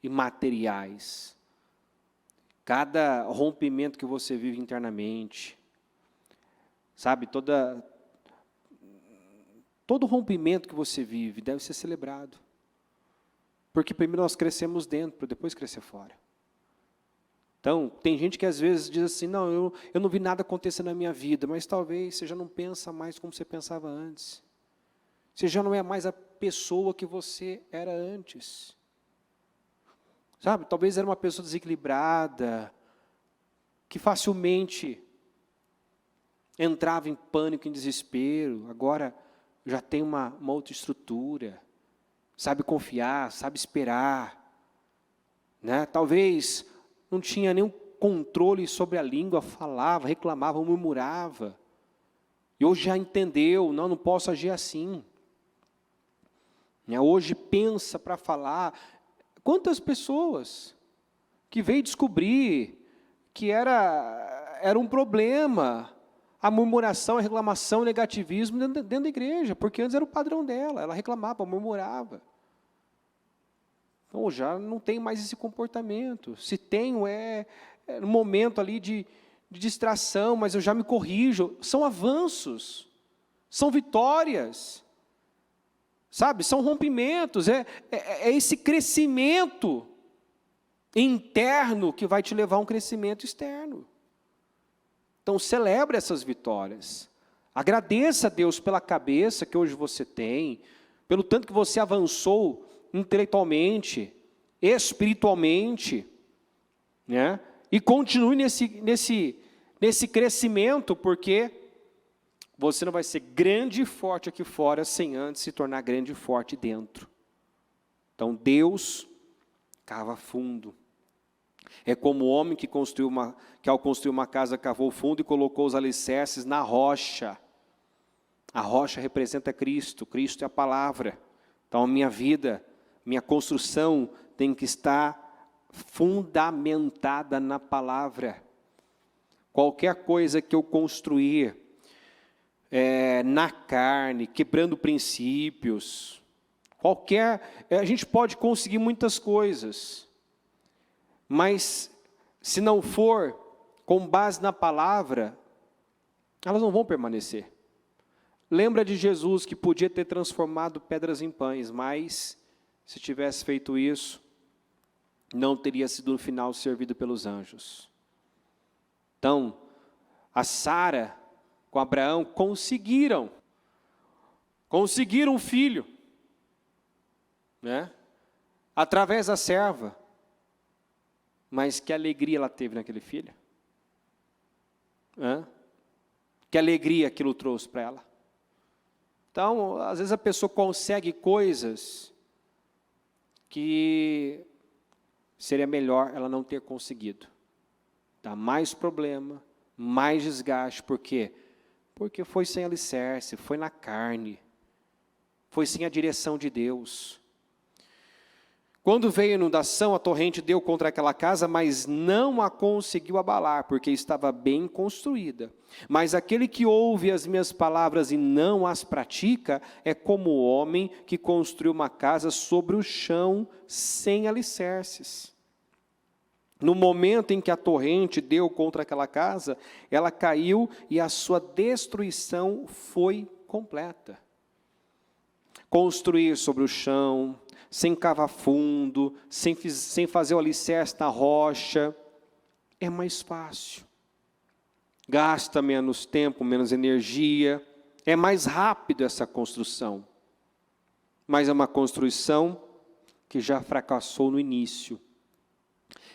[SPEAKER 1] materiais. cada rompimento que você vive internamente, sabe, todo rompimento que você vive deve ser celebrado. Porque primeiro nós crescemos dentro, para depois crescer fora. Então, tem gente que às vezes diz assim, não, eu não vi nada acontecer na minha vida, mas talvez você já não pensa mais como você pensava antes. Você já não é mais a pessoa que você era antes. Sabe, talvez era uma pessoa desequilibrada, que facilmente entrava em pânico, em desespero, agora já tem uma outra estrutura, sabe confiar, sabe esperar, né? Talvez não tinha nenhum controle sobre a língua, falava, reclamava, murmurava, e hoje já entendeu, não posso agir assim, né? Hoje pensa para falar. Quantas pessoas que veio descobrir que era um problema a murmuração, a reclamação, o negativismo dentro da igreja, porque antes era o padrão dela, ela reclamava, murmurava. Então, já não tem mais esse comportamento. Se tenho, no momento ali de distração, mas eu já me corrijo. São avanços, são vitórias, sabe? São rompimentos, é esse crescimento interno que vai te levar a um crescimento externo. Então, celebre essas vitórias. Agradeça a Deus pela cabeça que hoje você tem, pelo tanto que você avançou intelectualmente, espiritualmente, né? E continue nesse crescimento, porque você não vai ser grande e forte aqui fora sem antes se tornar grande e forte dentro. Então, Deus cava fundo. É como o homem que ao construir uma casa cavou fundo e colocou os alicerces na rocha. A rocha representa Cristo, Cristo é a palavra. Então, a minha vida, minha construção tem que estar fundamentada na palavra. Qualquer coisa que eu construir na carne, quebrando princípios, a gente pode conseguir muitas coisas, mas se não for com base na palavra, elas não vão permanecer. Lembra de Jesus que podia ter transformado pedras em pães, mas se tivesse feito isso, não teria sido no final servido pelos anjos. Então, a Sara com Abraão conseguiram um filho, né? Através da serva. Mas que alegria ela teve naquele filho? Que alegria aquilo trouxe para ela? Então, às vezes a pessoa consegue coisas que seria melhor ela não ter conseguido. Dá mais problema, mais desgaste. Por quê? Porque foi sem alicerce, foi na carne, foi sem a direção de Deus. Quando veio a inundação, a torrente deu contra aquela casa, mas não a conseguiu abalar, porque estava bem construída. Mas aquele que ouve as minhas palavras e não as pratica, é como o homem que construiu uma casa sobre o chão, sem alicerces. No momento em que a torrente deu contra aquela casa, ela caiu e a sua destruição foi completa. Construir sobre o chão, sem cavar fundo, sem fazer o alicerce na rocha, é mais fácil. Gasta menos tempo, menos energia, é mais rápido essa construção. Mas é uma construção que já fracassou no início.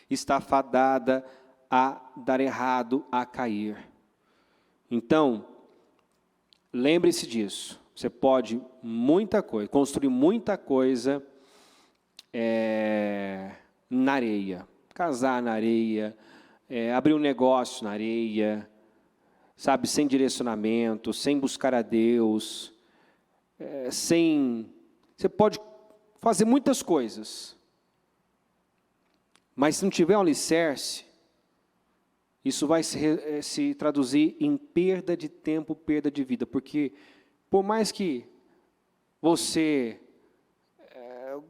[SPEAKER 1] Está fadada a dar errado, a cair. Então, lembre-se disso. Você pode construir muita coisa na areia. Casar na areia, abrir um negócio na areia, sabe, sem direcionamento, sem buscar a Deus, você pode fazer muitas coisas, mas se não tiver um alicerce, isso vai se traduzir em perda de tempo, perda de vida, porque por mais que você,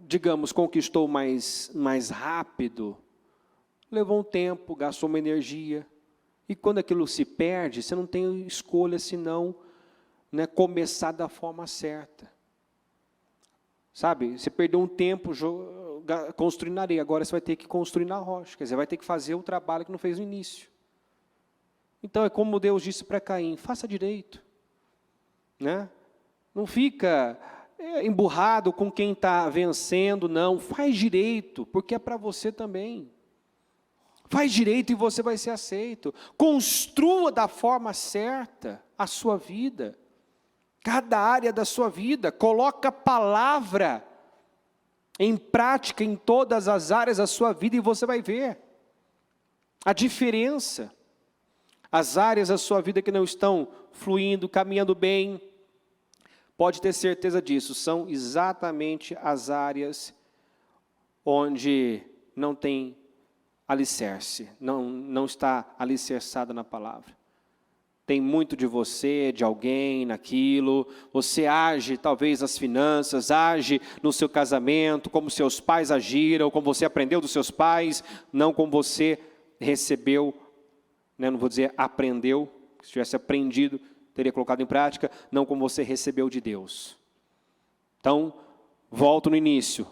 [SPEAKER 1] digamos, conquistou mais rápido, levou um tempo, gastou uma energia. E quando aquilo se perde, você não tem escolha senão, né, começar da forma certa. Sabe, você perdeu um tempo construindo na areia, agora você vai ter que construir na rocha. Quer dizer, vai ter que fazer o trabalho que não fez no início. Então é como Deus disse para Caim, faça direito. Né? Não fica emburrado com quem está vencendo, não. Faz direito, porque é para você também. Faz direito e você vai ser aceito. Construa da forma certa a sua vida. Cada área da sua vida. Coloca a palavra em prática em todas as áreas da sua vida e você vai ver a diferença. As áreas da sua vida que não estão fluindo, caminhando bem, pode ter certeza disso, são exatamente as áreas onde não tem alicerce, não está alicerçada na palavra. Tem muito de você, de alguém, naquilo, você age talvez nas finanças, age no seu casamento, como seus pais agiram, como você aprendeu dos seus pais, não como você recebeu, né, não vou dizer aprendeu, se tivesse aprendido, teria colocado em prática, não como você recebeu de Deus. Então, volto no início,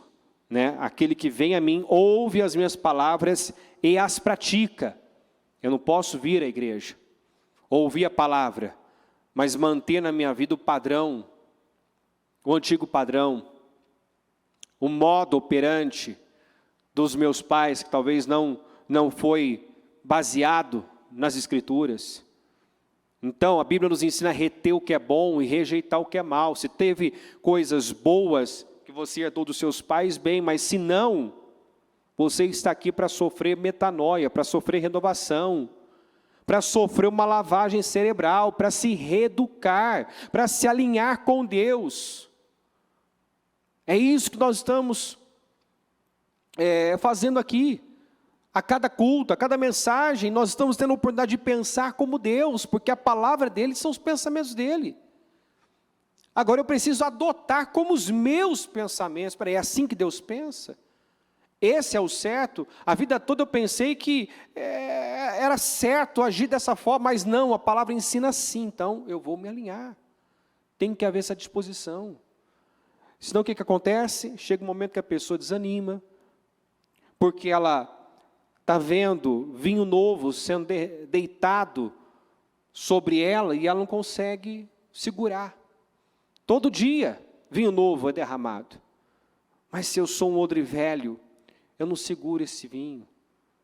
[SPEAKER 1] né? Aquele que vem a mim, ouve as minhas palavras e as pratica. Eu não posso vir à igreja, ouvir a palavra, mas manter na minha vida o padrão, o antigo padrão, o modo operante dos meus pais, que talvez não foi baseado nas Escrituras. Então, a Bíblia nos ensina a reter o que é bom e rejeitar o que é mal. Se teve coisas boas que você herdou dos seus pais, bem, mas se não, você está aqui para sofrer metanoia, para sofrer renovação, para sofrer uma lavagem cerebral, para se reeducar, para se alinhar com Deus. É isso que nós estamos fazendo aqui. A cada culto, a cada mensagem, nós estamos tendo a oportunidade de pensar como Deus, porque a palavra dele são os pensamentos dele. Agora eu preciso adotar como os meus pensamentos. Peraí, é assim que Deus pensa? Esse é o certo? A vida toda eu pensei que era certo agir dessa forma, mas não, a palavra ensina assim, então eu vou me alinhar. Tem que haver essa disposição. Senão o que acontece? Chega um momento que a pessoa desanima, porque ela está vendo vinho novo sendo deitado sobre ela e ela não consegue segurar. Todo dia, vinho novo é derramado. Mas se eu sou um odre velho, eu não seguro esse vinho.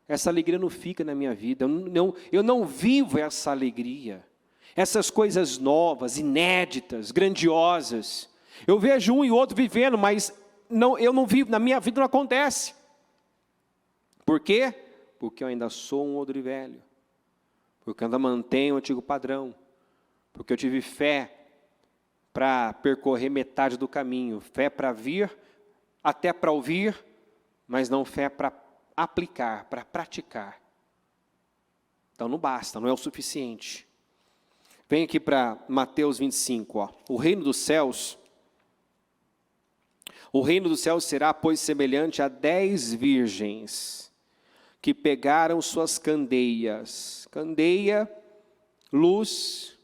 [SPEAKER 1] Essa alegria não fica na minha vida. Eu não vivo essa alegria. Essas coisas novas, inéditas, grandiosas. Eu vejo um e outro vivendo, mas eu não vivo, na minha vida não acontece. Por quê? Porque eu ainda sou um odre velho, porque eu ainda mantenho o antigo padrão, porque eu tive fé para percorrer metade do caminho, fé para vir, até para ouvir, mas não fé para aplicar, para praticar. Então não basta, não é o suficiente. Vem aqui para Mateus 25, ó. O reino dos céus será, pois, semelhante a 10 virgens, que pegaram suas candeias. Candeia, luz,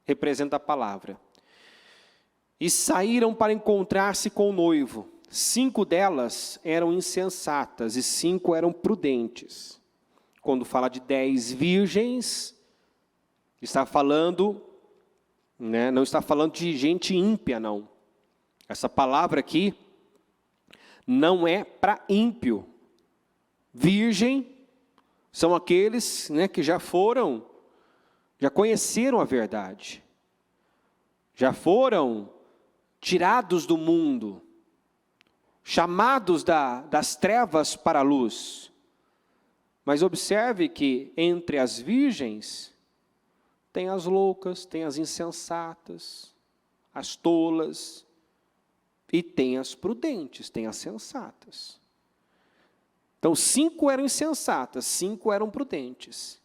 [SPEAKER 1] representa a palavra. E saíram para encontrar-se com o noivo. 5 delas eram insensatas e 5 eram prudentes. Quando fala de 10 virgens, está falando, né, não está falando de gente ímpia, não. Essa palavra aqui não é para ímpio. Virgem são aqueles, né, que já conheceram a verdade, já foram tirados do mundo, chamados das trevas para a luz. Mas observe que entre as virgens, tem as loucas, tem as insensatas, as tolas, e tem as prudentes, tem as sensatas. Então, 5 eram insensatas, 5 eram prudentes.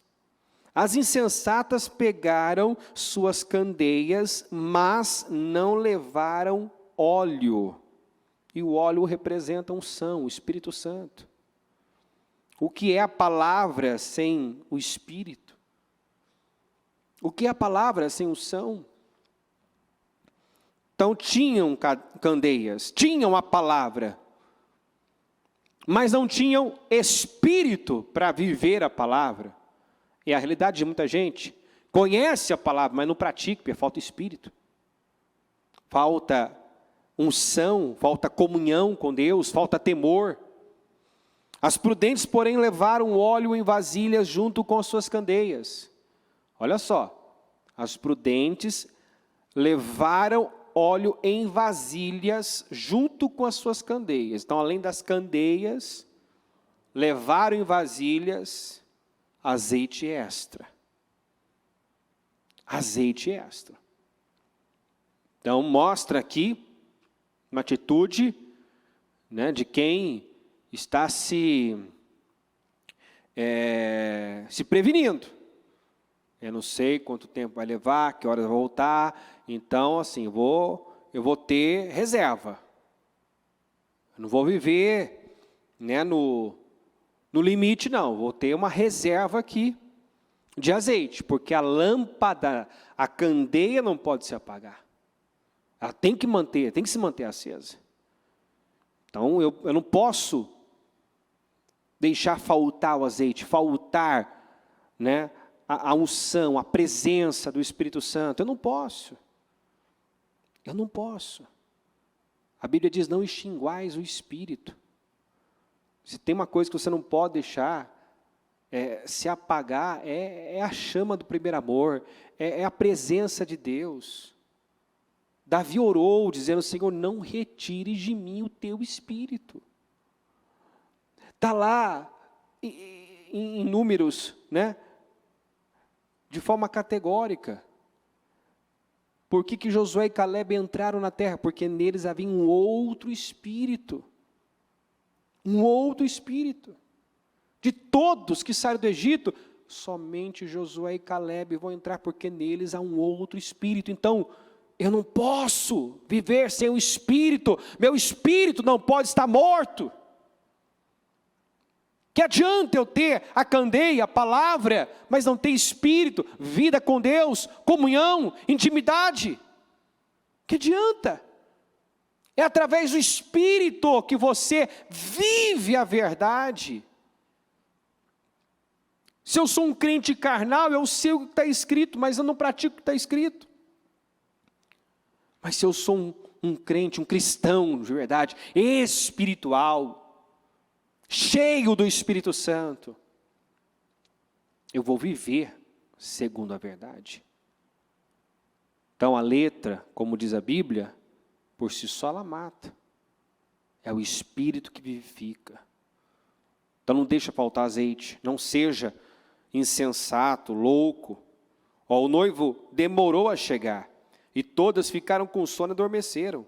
[SPEAKER 1] As insensatas pegaram suas candeias, mas não levaram óleo. E o óleo representa a unção, o Espírito Santo. O que é a palavra sem o Espírito? O que é a palavra sem unção? Então tinham candeias, tinham a palavra, mas não tinham espírito para viver a palavra. E a realidade de muita gente conhece a palavra, mas não pratica, porque falta espírito. Falta unção, falta comunhão com Deus, falta temor. As prudentes, porém, levaram óleo em vasilhas junto com as suas candeias. Olha só, as prudentes levaram óleo em vasilhas junto com as suas candeias. Então, além das candeias, levaram em vasilhas azeite extra. Azeite extra. Então, mostra aqui uma atitude, né, de quem está se prevenindo. Eu não sei quanto tempo vai levar, que horas vai voltar, então, assim, eu vou ter reserva. Eu não vou viver, né, no limite, não. Vou ter uma reserva aqui de azeite, porque a lâmpada, a candeia não pode se apagar. Ela tem que se manter acesa. Então, eu não posso deixar faltar o azeite, faltar, né, a unção, a presença do Espírito Santo. Eu não posso. Eu não posso. A Bíblia diz, não extinguais o Espírito. Se tem uma coisa que você não pode deixar se apagar, é a chama do primeiro amor, é a presença de Deus. Davi orou, dizendo, Senhor, não retires de mim o teu Espírito. Está lá, em Números, né? De forma categórica. Por que Josué e Caleb entraram na terra? Porque neles havia um outro Espírito. Um outro Espírito. De todos que saíram do Egito, somente Josué e Caleb vão entrar, porque neles há um outro Espírito. Então, eu não posso viver sem o Espírito. Meu espírito não pode estar morto. Que adianta eu ter a candeia, a palavra, mas não ter espírito, vida com Deus, comunhão, intimidade? Que adianta? É através do Espírito que você vive a verdade. Se eu sou um crente carnal, eu sei o que está escrito, mas eu não pratico o que está escrito. Mas se eu sou um crente, um cristão de verdade, espiritual, cheio do Espírito Santo, eu vou viver segundo a verdade. Então a letra, como diz a Bíblia, por si só ela mata. É o Espírito que vivifica. Então não deixa faltar azeite, não seja insensato, louco. O noivo demorou a chegar, e todas ficaram com sono e adormeceram.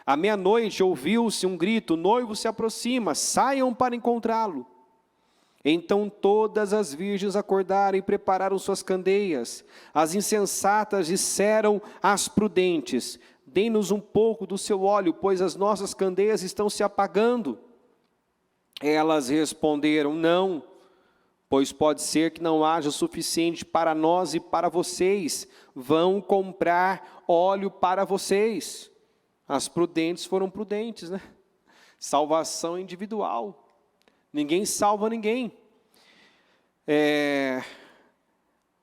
[SPEAKER 1] À meia-noite ouviu-se um grito, o noivo se aproxima, saiam para encontrá-lo. Então todas as virgens acordaram e prepararam suas candeias. As insensatas disseram às prudentes, dê-nos um pouco do seu óleo, pois as nossas candeias estão se apagando. Elas responderam, não, pois pode ser que não haja o suficiente para nós e para vocês. Vão comprar óleo para vocês. As prudentes foram prudentes, né? Salvação individual. Ninguém salva ninguém.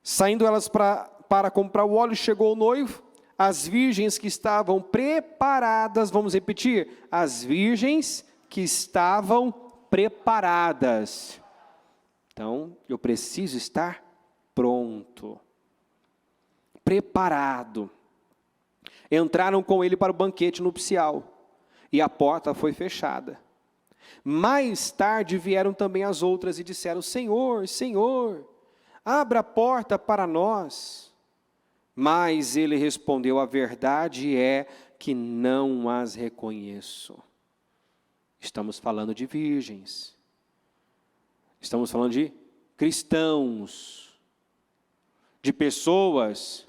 [SPEAKER 1] Saindo elas para comprar o óleo, chegou o noivo. As virgens que estavam preparadas, vamos repetir, as virgens que estavam preparadas. Então, eu preciso estar pronto, preparado. Entraram com ele para o banquete nupcial, e a porta foi fechada. Mais tarde vieram também as outras e disseram, Senhor, Senhor, abra a porta para nós. Mas ele respondeu, a verdade é que não as reconheço. Estamos falando de virgens. Estamos falando de cristãos, de pessoas,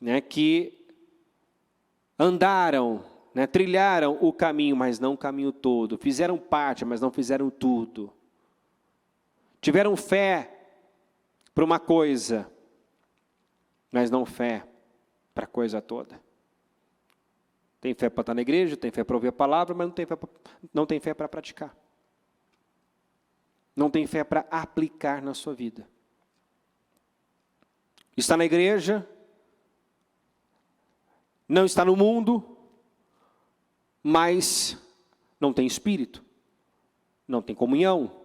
[SPEAKER 1] né, que andaram, né, trilharam o caminho, mas não o caminho todo. Fizeram parte, mas não fizeram tudo. Tiveram fé para uma coisa, mas não fé para a coisa toda. Tem fé para estar na igreja, tem fé para ouvir a palavra, mas não tem fé para praticar. Não tem fé para aplicar na sua vida. Está na igreja, não está no mundo, mas não tem espírito, não tem comunhão,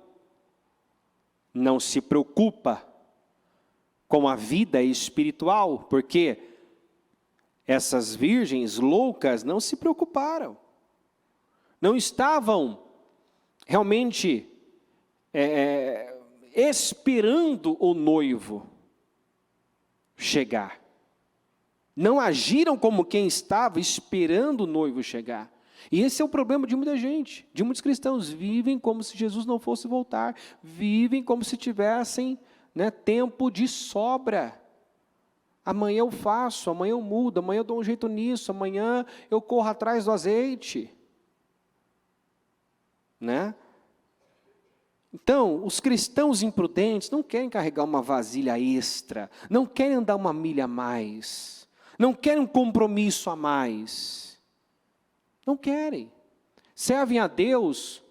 [SPEAKER 1] não se preocupa com a vida espiritual, porque essas virgens loucas não se preocuparam, não estavam realmente esperando o noivo chegar. Não agiram como quem estava esperando o noivo chegar. E esse é o problema de muita gente, de muitos cristãos. Vivem como se Jesus não fosse voltar. Vivem como se tivessem, tempo de sobra. Amanhã eu faço, amanhã eu mudo, amanhã eu dou um jeito nisso, amanhã eu corro atrás do azeite. Então, os cristãos imprudentes não querem carregar uma vasilha extra, não querem andar uma milha a mais, não querem um compromisso a mais. Não querem. Servem a Deus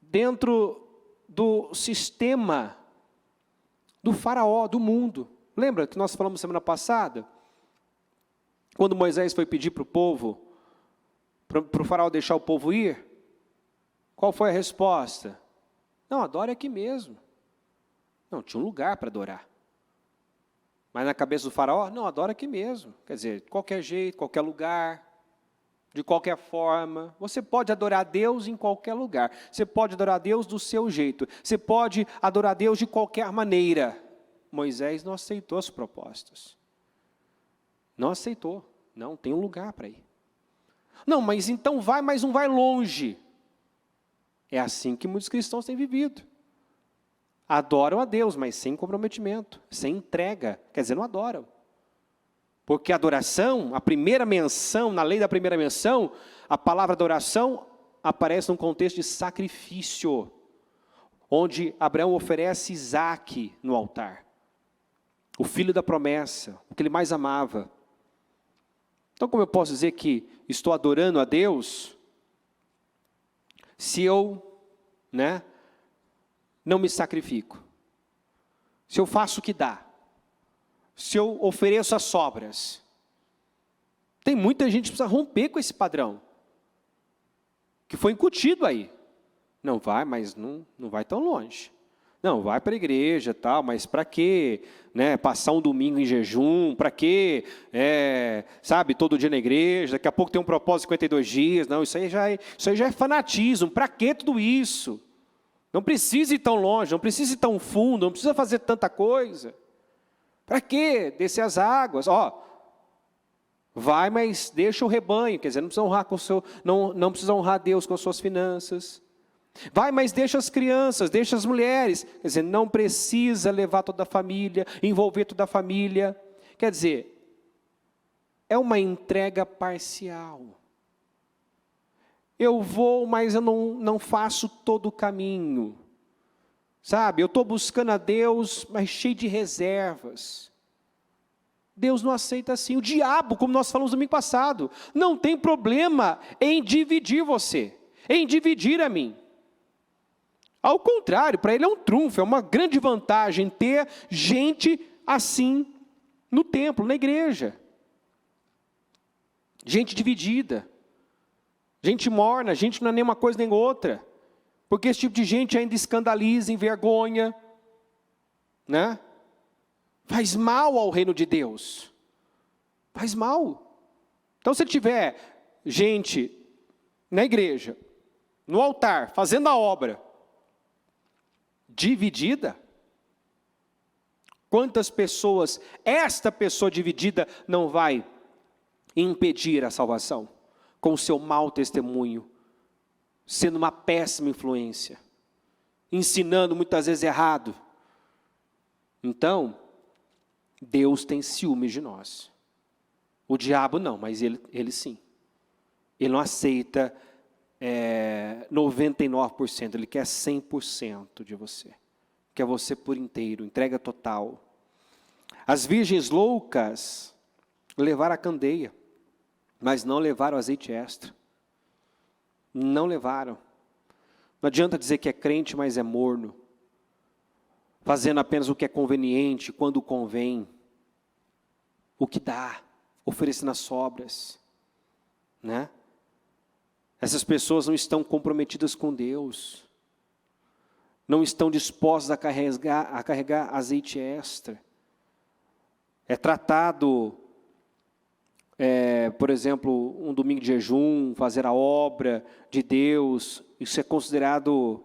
[SPEAKER 1] dentro do sistema do faraó, do mundo. Lembra que nós falamos semana passada? Quando Moisés foi pedir para o povo, para o faraó deixar o povo ir, qual foi a resposta? Não, adore aqui mesmo. Não, tinha um lugar para adorar. Mas na cabeça do faraó, não, adora aqui mesmo. Quer dizer, de qualquer jeito, qualquer lugar, de qualquer forma. Você pode adorar a Deus em qualquer lugar. Você pode adorar a Deus do seu jeito. Você pode adorar a Deus de qualquer maneira. Moisés não aceitou as propostas. Não aceitou. Não, tem um lugar para ir. Não, mas então vai, mas não vai longe. É assim que muitos cristãos têm vivido. Adoram a Deus, mas sem comprometimento, sem entrega. Quer dizer, não adoram. Porque a adoração, a primeira menção, na lei da primeira menção, a palavra adoração aparece num contexto de sacrifício, onde Abraão oferece Isaque no altar. O filho da promessa, o que ele mais amava. Então, como eu posso dizer que estou adorando a Deus, se eu, não me sacrifico, se eu faço o que dá, se eu ofereço as sobras? Tem muita gente que precisa romper com esse padrão, que foi incutido aí. Não vai, mas não vai tão longe. Não, vai para a igreja, tal, mas para quê? Passar um domingo em jejum, para quê? Todo dia na igreja, daqui a pouco tem um propósito de 52 dias. Não, isso aí já é fanatismo. Para que tudo isso? Não precisa ir tão longe, não precisa ir tão fundo, não precisa fazer tanta coisa. Para que descer as águas? Vai, mas deixa o rebanho, quer dizer, não precisa honrar não precisa honrar Deus com as suas finanças. Vai, mas deixa as crianças, deixa as mulheres. Quer dizer, não precisa levar toda a família, envolver toda a família. Quer dizer, é uma entrega parcial. Eu vou, mas eu não faço todo o caminho. Eu estou buscando a Deus, mas cheio de reservas. Deus não aceita assim. O diabo, como nós falamos no domingo passado, não tem problema em dividir você, em dividir a mim. Ao contrário, para ele é um trunfo, é uma grande vantagem ter gente assim no templo, na igreja. Gente dividida, gente morna, gente não é nem uma coisa nem outra. Porque esse tipo de gente ainda escandaliza, envergonha, faz mal ao reino de Deus. Faz mal. Então, se tiver gente na igreja, no altar, fazendo a obra, dividida, quantas pessoas esta pessoa dividida não vai impedir a salvação com o seu mau testemunho, sendo uma péssima influência, ensinando muitas vezes errado. Então, Deus tem ciúmes de nós. O diabo não, mas ele sim. Ele não aceita 99%, Ele quer 100% de você. Quer você por inteiro, entrega total. As virgens loucas levaram a candeia, mas não levaram azeite extra. Não levaram. Não adianta dizer que é crente, mas é morno. Fazendo apenas o que é conveniente, quando convém. O que dá, oferecendo as sobras. Né? Essas pessoas não estão comprometidas com Deus. Não estão dispostas a carregar azeite extra. É tratado, por exemplo, um domingo de jejum, fazer a obra de Deus, isso é considerado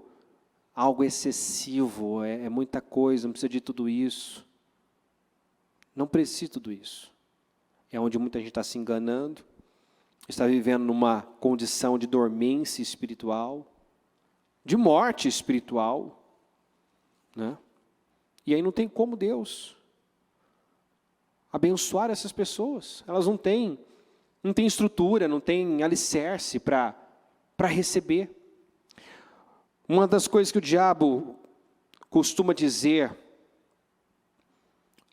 [SPEAKER 1] algo excessivo, é muita coisa, não precisa de tudo isso. Não precisa de tudo isso. É onde muita gente está se enganando, está vivendo numa condição de dormência espiritual, de morte espiritual, né? E aí não tem como Deus abençoar essas pessoas. Elas não têm estrutura, não têm alicerce para receber. Uma das coisas que o diabo costuma dizer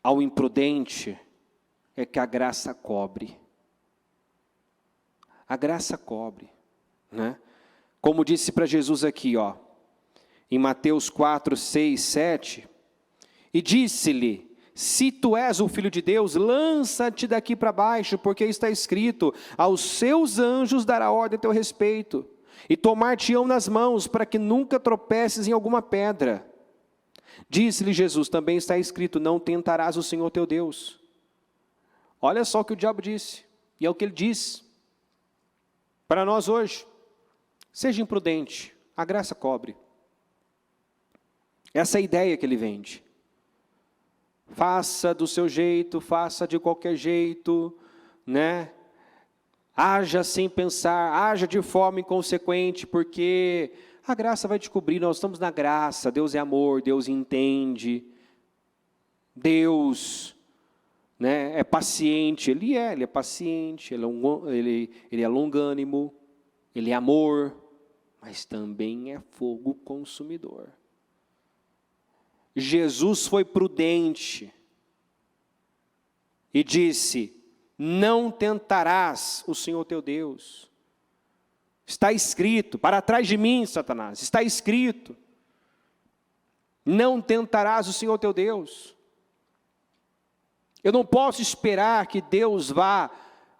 [SPEAKER 1] ao imprudente é que a graça cobre. A graça cobre, né? Como disse para Jesus aqui, ó, em Mateus 4, 6, 7, e disse-lhe: se tu és o Filho de Deus, lança-te daqui para baixo, porque está escrito, aos seus anjos dará ordem a teu respeito, e tomar-te-ão nas mãos, para que nunca tropeces em alguma pedra. Disse-lhe Jesus, também está escrito, não tentarás o Senhor teu Deus. Olha só o que o diabo disse, e é o que ele diz para nós hoje. Seja imprudente, a graça cobre. Essa é a ideia que ele vende. Faça do seu jeito, faça de qualquer jeito, né? Haja sem pensar, haja de forma inconsequente, porque a graça vai te cobrir, nós estamos na graça, Deus é amor, Deus entende, Deus, né, é paciente, Ele é paciente, Ele é longânimo, Ele é amor, mas também é fogo consumidor. Jesus foi prudente e disse, não tentarás o Senhor teu Deus. Está escrito, para trás de mim, Satanás, está escrito, não tentarás o Senhor teu Deus. Eu não posso esperar que Deus vá,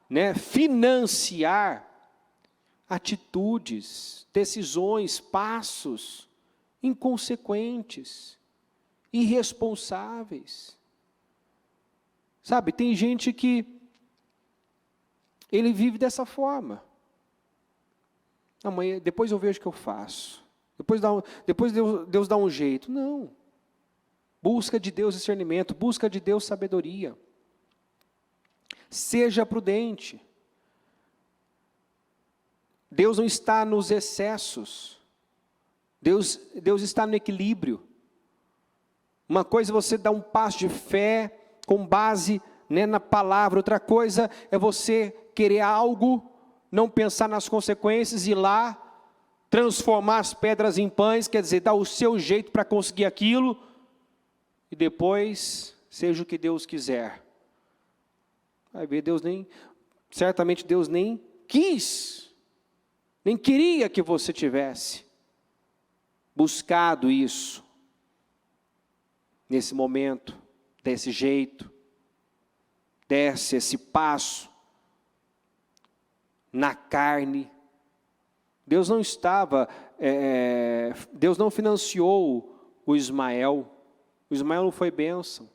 [SPEAKER 1] né, financiar atitudes, decisões, passos inconsequentes, irresponsáveis. Sabe, tem gente que ele vive dessa forma. Amanhã, depois eu vejo o que eu faço. Depois Deus dá um jeito. Não. Busca de Deus discernimento, busca de Deus sabedoria. Seja prudente. Deus não está nos excessos. Deus está no equilíbrio. Uma coisa é você dar um passo de fé com base, né, na palavra. Outra coisa é você querer algo, não pensar nas consequências e ir lá, transformar as pedras em pães, quer dizer, dar o seu jeito para conseguir aquilo, e depois, seja o que Deus quiser. Vai ver, certamente Deus nem quis, nem queria que você tivesse buscado isso, nesse momento, desse jeito, desse esse passo, na carne. Deus não financiou o Ismael. O Ismael não foi bênção.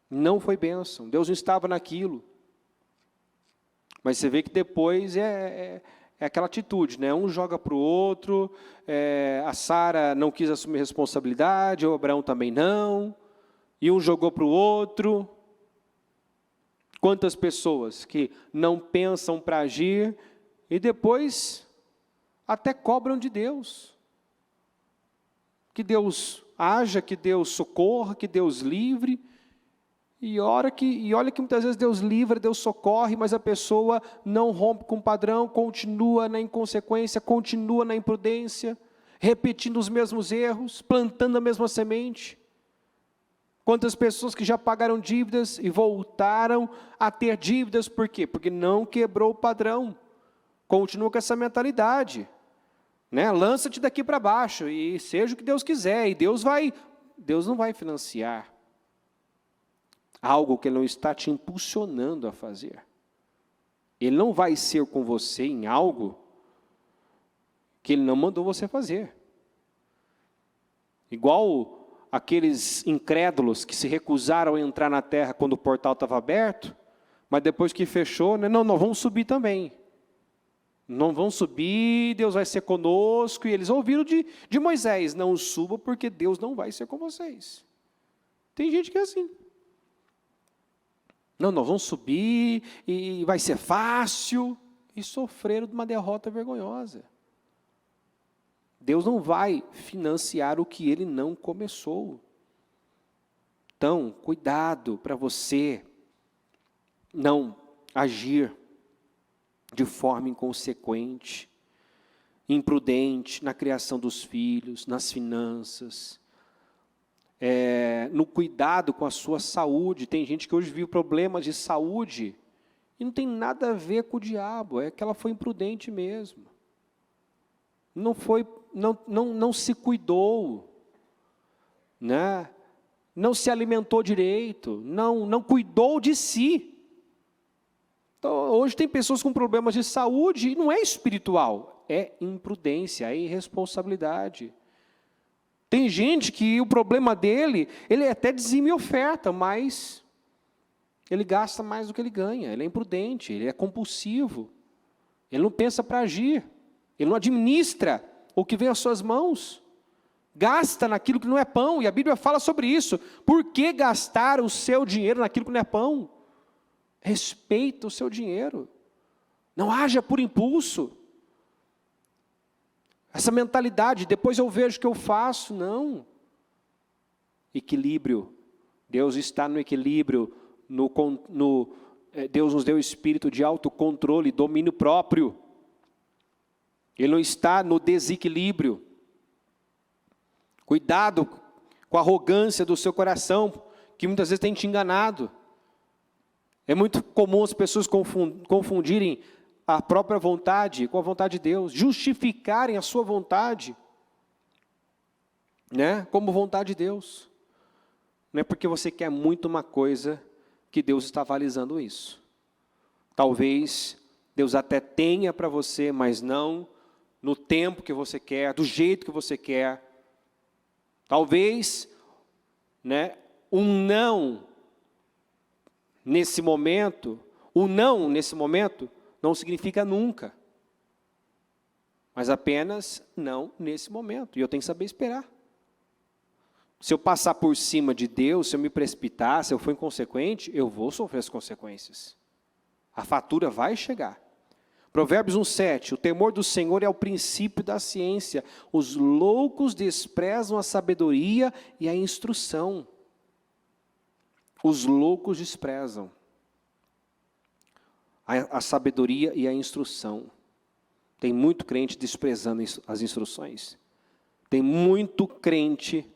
[SPEAKER 1] Não foi bênção. Deus não estava naquilo. Mas você vê que depois é aquela atitude, né? Um joga para o outro, a Sara não quis assumir responsabilidade, o Abraão também não, e um jogou para o outro. Quantas pessoas que não pensam para agir e depois até cobram de Deus. Que Deus haja, que Deus socorra, que Deus livre, E olha que muitas vezes Deus livra, Deus socorre, mas a pessoa não rompe com o padrão, continua na inconsequência, continua na imprudência, repetindo os mesmos erros, plantando a mesma semente. Quantas pessoas que já pagaram dívidas e voltaram a ter dívidas, por quê? Porque não quebrou o padrão, continua com essa mentalidade, né? Lança-te daqui para baixo e seja o que Deus quiser, e Deus não vai financiar algo que Ele não está te impulsionando a fazer. Ele não vai ser com você em algo que Ele não mandou você fazer. Igual aqueles incrédulos que se recusaram a entrar na terra quando o portal estava aberto, mas depois que fechou, né, não vamos subir também. Não vão subir, Deus vai ser conosco. E eles ouviram de Moisés, não suba porque Deus não vai ser com vocês. Tem gente que é assim. Não vão subir e vai ser fácil. E sofreram de uma derrota vergonhosa. Deus não vai financiar o que Ele não começou. Então, cuidado para você não agir de forma inconsequente, imprudente na criação dos filhos, nas finanças, no cuidado com a sua saúde. Tem gente que hoje vive problemas de saúde e não tem nada a ver com o diabo, é que ela foi imprudente mesmo. Não se cuidou, né? Não se alimentou direito, não cuidou de si. Então, hoje tem pessoas com problemas de saúde e não é espiritual, é imprudência, é irresponsabilidade. Tem gente que o problema dele, ele até dizime oferta, mas ele gasta mais do que ele ganha, ele é imprudente, ele é compulsivo, ele não pensa para agir, ele não administra o que vem às suas mãos, gasta naquilo que não é pão, e a Bíblia fala sobre isso. Por que gastar o seu dinheiro naquilo que não é pão? Respeita o seu dinheiro, não haja por impulso. Essa mentalidade, depois eu vejo o que eu faço, não. Equilíbrio, Deus está no equilíbrio, Deus nos deu o espírito de autocontrole, domínio próprio. Ele não está no desequilíbrio. Cuidado com a arrogância do seu coração, que muitas vezes tem te enganado. É muito comum as pessoas confundirem a própria vontade com a vontade de Deus, justificarem a sua vontade, né, como vontade de Deus. Não é porque você quer muito uma coisa que Deus está avalizando isso. Talvez Deus até tenha para você, mas não no tempo que você quer, do jeito que você quer. Talvez, né, um não nesse momento não significa nunca, mas apenas não nesse momento, e eu tenho que saber esperar. Se eu passar por cima de Deus, se eu me precipitar, se eu for inconsequente, eu vou sofrer as consequências. A fatura vai chegar. Provérbios 1:7, o temor do Senhor é o princípio da ciência, os loucos desprezam a sabedoria e a instrução. Os loucos desprezam a sabedoria e a instrução. Tem muito crente desprezando as instruções. Tem muito crente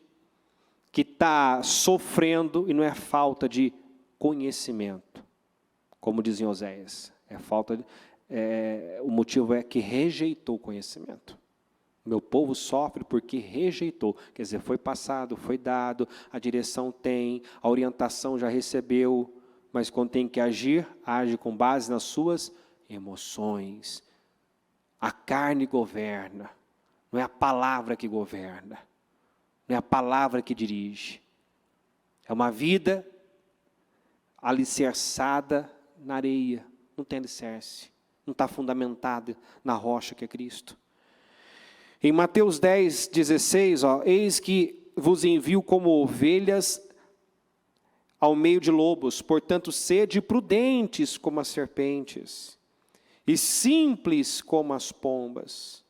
[SPEAKER 1] que está sofrendo e não é falta de conhecimento, como dizia Oséias. O motivo é que rejeitou o conhecimento. Meu povo sofre porque rejeitou. Quer dizer, foi passado, foi dado, a direção tem, a orientação já recebeu, mas quando tem que agir, age com base nas suas emoções. A carne governa, não é a palavra que governa, não é a palavra que dirige. É uma vida alicerçada na areia, não tem alicerce, não está fundamentada na rocha que é Cristo. Em Mateus 10:16, eis que vos envio como ovelhas ao meio de lobos, portanto sede prudentes como as serpentes, e simples como as pombas.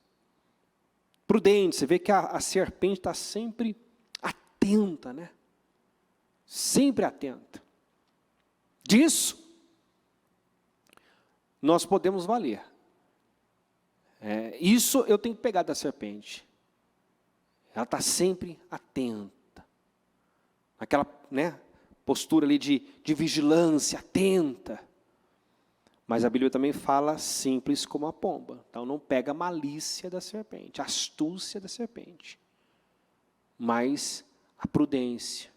[SPEAKER 1] Prudente, você vê que a serpente está sempre atenta, né? Sempre atenta. Disso, nós podemos valer. Isso eu tenho que pegar da serpente. Ela está sempre atenta. Aquela, postura ali de vigilância, atenta. Mas a Bíblia também fala simples como a pomba. Então não pega a malícia da serpente, a astúcia da serpente. Mas a prudência,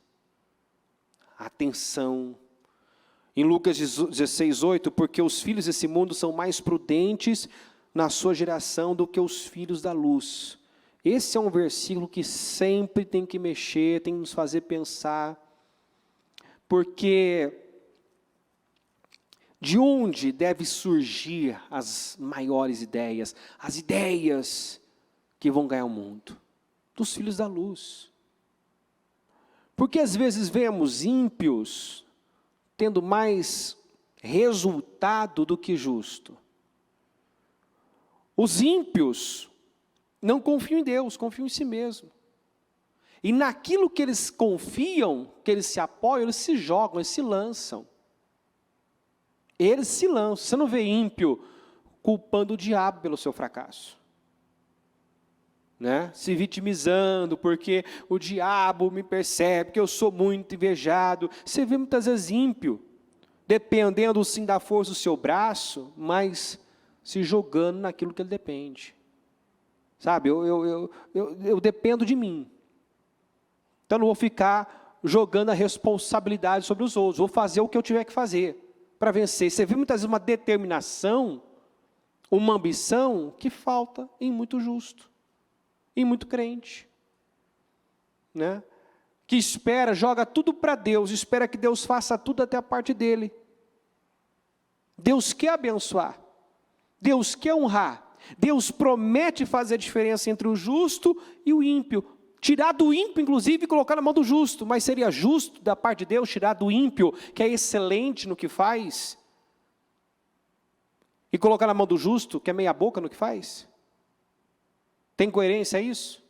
[SPEAKER 1] a atenção. Em Lucas 16:8, porque os filhos desse mundo são mais prudentes na sua geração do que os filhos da luz. Esse é um versículo que sempre tem que mexer, tem que nos fazer pensar, porque de onde deve surgir as maiores ideias, as ideias que vão ganhar o mundo? Dos filhos da luz. Porque às vezes vemos ímpios tendo mais resultado do que justo. Os ímpios não confiam em Deus, confiam em si mesmo. E naquilo que eles confiam, que eles se apoiam, eles se jogam, eles se lançam. Eles se lançam. Você não vê ímpio culpando o diabo pelo seu fracasso. Se vitimizando porque o diabo me percebe, porque eu sou muito invejado. Você vê muitas vezes ímpio, dependendo sim da força do seu braço, mas se jogando naquilo que ele depende. Sabe, eu dependo de mim. Então eu não vou ficar jogando a responsabilidade sobre os outros. Vou fazer o que eu tiver que fazer para vencer. Você vê muitas vezes uma determinação, uma ambição que falta em muito justo, em muito crente. Que espera, joga tudo para Deus, espera que Deus faça tudo até a parte dele. Deus quer abençoar, Deus quer honrar. Deus promete fazer a diferença entre o justo e o ímpio. Tirar do ímpio, inclusive, e colocar na mão do justo. Mas seria justo da parte de Deus tirar do ímpio, que é excelente no que faz, e colocar na mão do justo, que é meia boca no que faz? Tem coerência isso?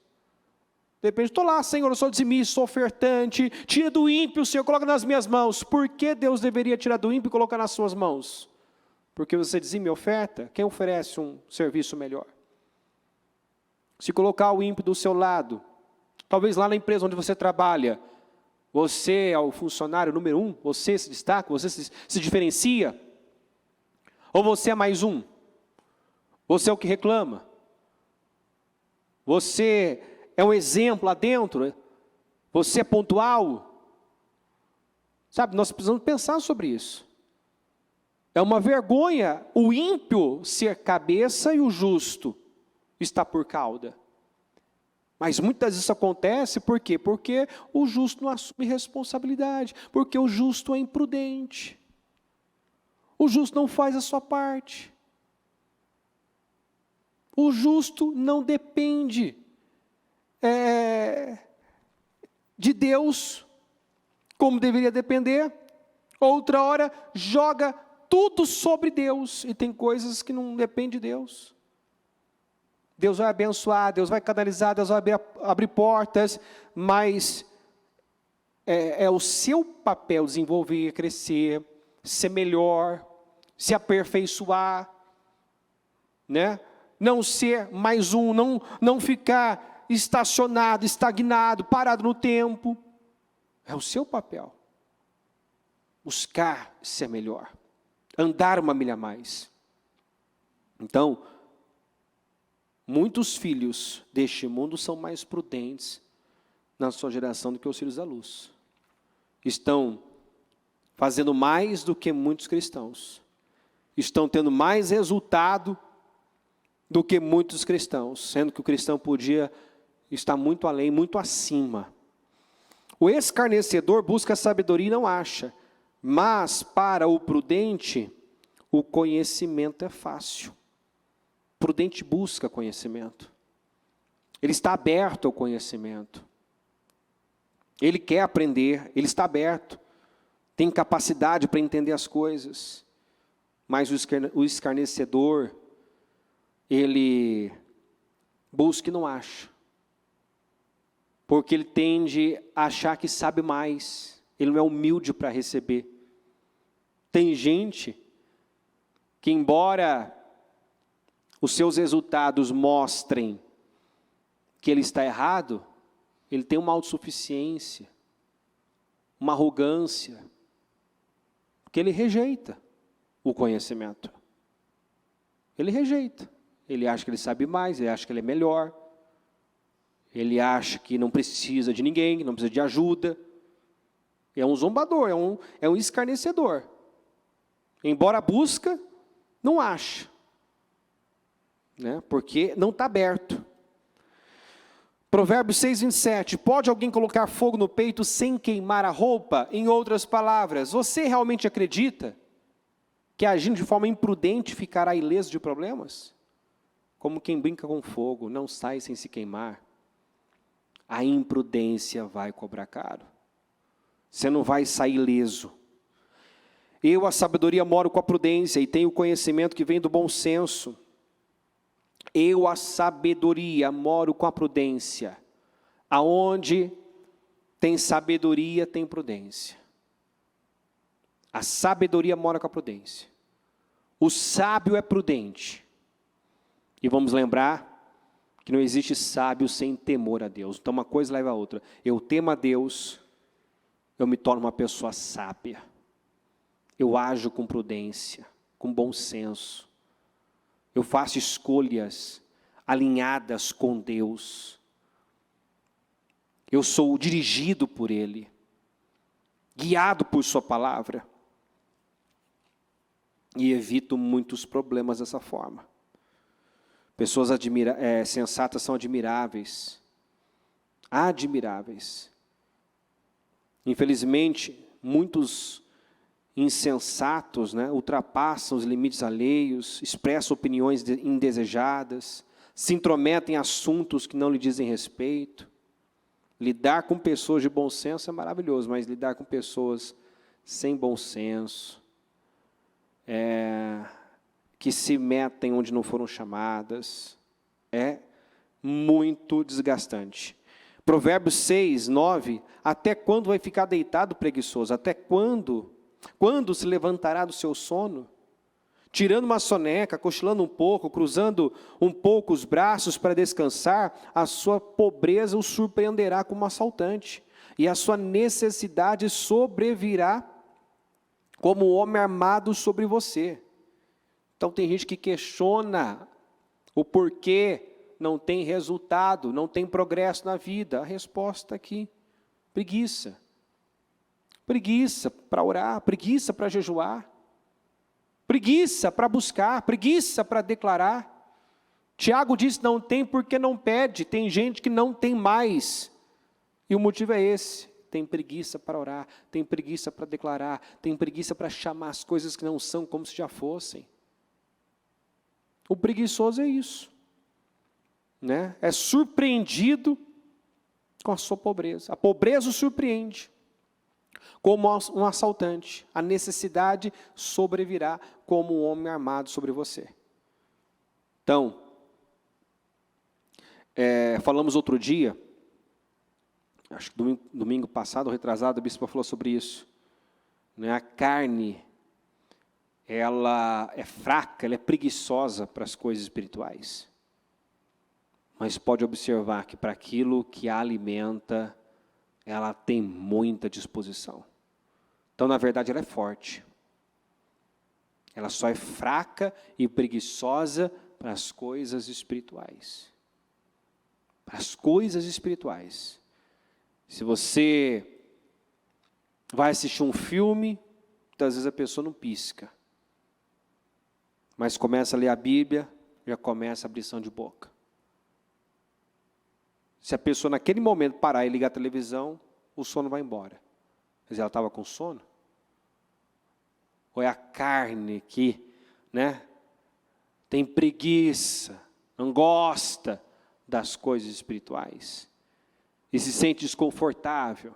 [SPEAKER 1] De repente, estou lá, Senhor, eu sou dizimista, sou ofertante, tira do ímpio, Senhor, coloca nas minhas mãos. Por que Deus deveria tirar do ímpio e colocar nas suas mãos? Porque você dizime e oferta, quem oferece um serviço melhor? Se colocar o ímpio do seu lado, talvez lá na empresa onde você trabalha, você é o funcionário número 1, você se destaca, você se diferencia, ou você é mais um? Você é o que reclama? Você é um exemplo lá dentro? Você é pontual? Sabe, nós precisamos pensar sobre isso. É uma vergonha o ímpio ser cabeça e o justo está por cauda. Mas muitas vezes isso acontece, por quê? Porque o justo não assume responsabilidade, porque o justo é imprudente. O justo não faz a sua parte. O justo não depende de Deus como deveria depender. Outra hora joga tudo sobre Deus, e tem coisas que não dependem de Deus. Deus vai abençoar, Deus vai canalizar, Deus vai abrir portas, mas é o seu papel desenvolver, crescer, ser melhor, se aperfeiçoar, não ser mais um, não ficar estacionado, estagnado, parado no tempo. É o seu papel. Buscar ser melhor. Andar uma milha a mais. Então, muitos filhos deste mundo são mais prudentes na sua geração do que os filhos da luz. Estão fazendo mais do que muitos cristãos. Estão tendo mais resultado do que muitos cristãos, sendo que o cristão podia estar muito além, muito acima. O escarnecedor busca sabedoria e não acha. Mas para o prudente, o conhecimento é fácil. O prudente busca conhecimento. Ele está aberto ao conhecimento. Ele quer aprender, ele está aberto. Tem capacidade para entender as coisas. Mas o escarnecedor, ele busca e não acha. Porque ele tende a achar que sabe mais. Ele não é humilde para receber. Tem gente que, embora os seus resultados mostrem que ele está errado, ele tem uma autossuficiência, uma arrogância, porque ele rejeita o conhecimento. Ele rejeita. Ele acha que ele sabe mais, ele acha que ele é melhor, ele acha que não precisa de ninguém, que não precisa de ajuda. É um zombador, é um escarnecedor. Embora busca, não acha. Né? Porque não está aberto. Provérbios 6:27, pode alguém colocar fogo no peito sem queimar a roupa? Em outras palavras, você realmente acredita que agindo de forma imprudente ficará ileso de problemas? Como quem brinca com fogo, não sai sem se queimar. A imprudência vai cobrar caro. Você não vai sair ileso. Eu, a sabedoria, moro com a prudência e tenho o conhecimento que vem do bom senso. Eu, a sabedoria, moro com a prudência. Aonde tem sabedoria, tem prudência. A sabedoria mora com a prudência. O sábio é prudente. E vamos lembrar que não existe sábio sem temor a Deus. Então uma coisa leva a outra. Eu temo a Deus, eu me torno uma pessoa sábia. Eu ajo com prudência, com bom senso. Eu faço escolhas alinhadas com Deus. Eu sou dirigido por Ele, guiado por Sua palavra. E evito muitos problemas dessa forma. Pessoas sensatas são admiráveis. Admiráveis. Infelizmente, muitos insensatos, né, ultrapassam os limites alheios, expressam opiniões indesejadas, se intrometem em assuntos que não lhe dizem respeito. Lidar com pessoas de bom senso é maravilhoso, mas lidar com pessoas sem bom senso, que se metem onde não foram chamadas, é muito desgastante. Provérbios 6:9, até quando vai ficar deitado preguiçoso? Até quando? Quando se levantará do seu sono? Tirando uma soneca, cochilando um pouco, cruzando um pouco os braços para descansar, a sua pobreza o surpreenderá como um assaltante, e a sua necessidade sobrevirá como um homem armado sobre você. Então tem gente que questiona o porquê não tem resultado, não tem progresso na vida. A resposta aqui, preguiça. Preguiça para orar, preguiça para jejuar, preguiça para buscar, preguiça para declarar. Tiago diz, não tem porque não pede. Tem gente que não tem mais. E o motivo é esse. Tem preguiça para orar, tem preguiça para declarar, tem preguiça para chamar as coisas que não são como se já fossem. O preguiçoso é isso. Né? É surpreendido com a sua pobreza. A pobreza o surpreende. Como um assaltante, a necessidade sobrevirá como um homem armado sobre você. Então, falamos outro dia, acho que domingo passado, retrasado, a bispa falou sobre isso. Né? A carne, ela é fraca, ela é preguiçosa para as coisas espirituais. Mas pode observar que para aquilo que a alimenta, ela tem muita disposição. Então, na verdade, ela é forte. Ela só é fraca e preguiçosa para as coisas espirituais. Para as coisas espirituais. Se você vai assistir um filme, muitas vezes a pessoa não pisca. Mas começa a ler a Bíblia, já começa a abrição de boca. Se a pessoa naquele momento parar e ligar a televisão, o sono vai embora. Quer dizer, ela estava com sono? Ou é a carne que, né, tem preguiça, não gosta das coisas espirituais e se sente desconfortável?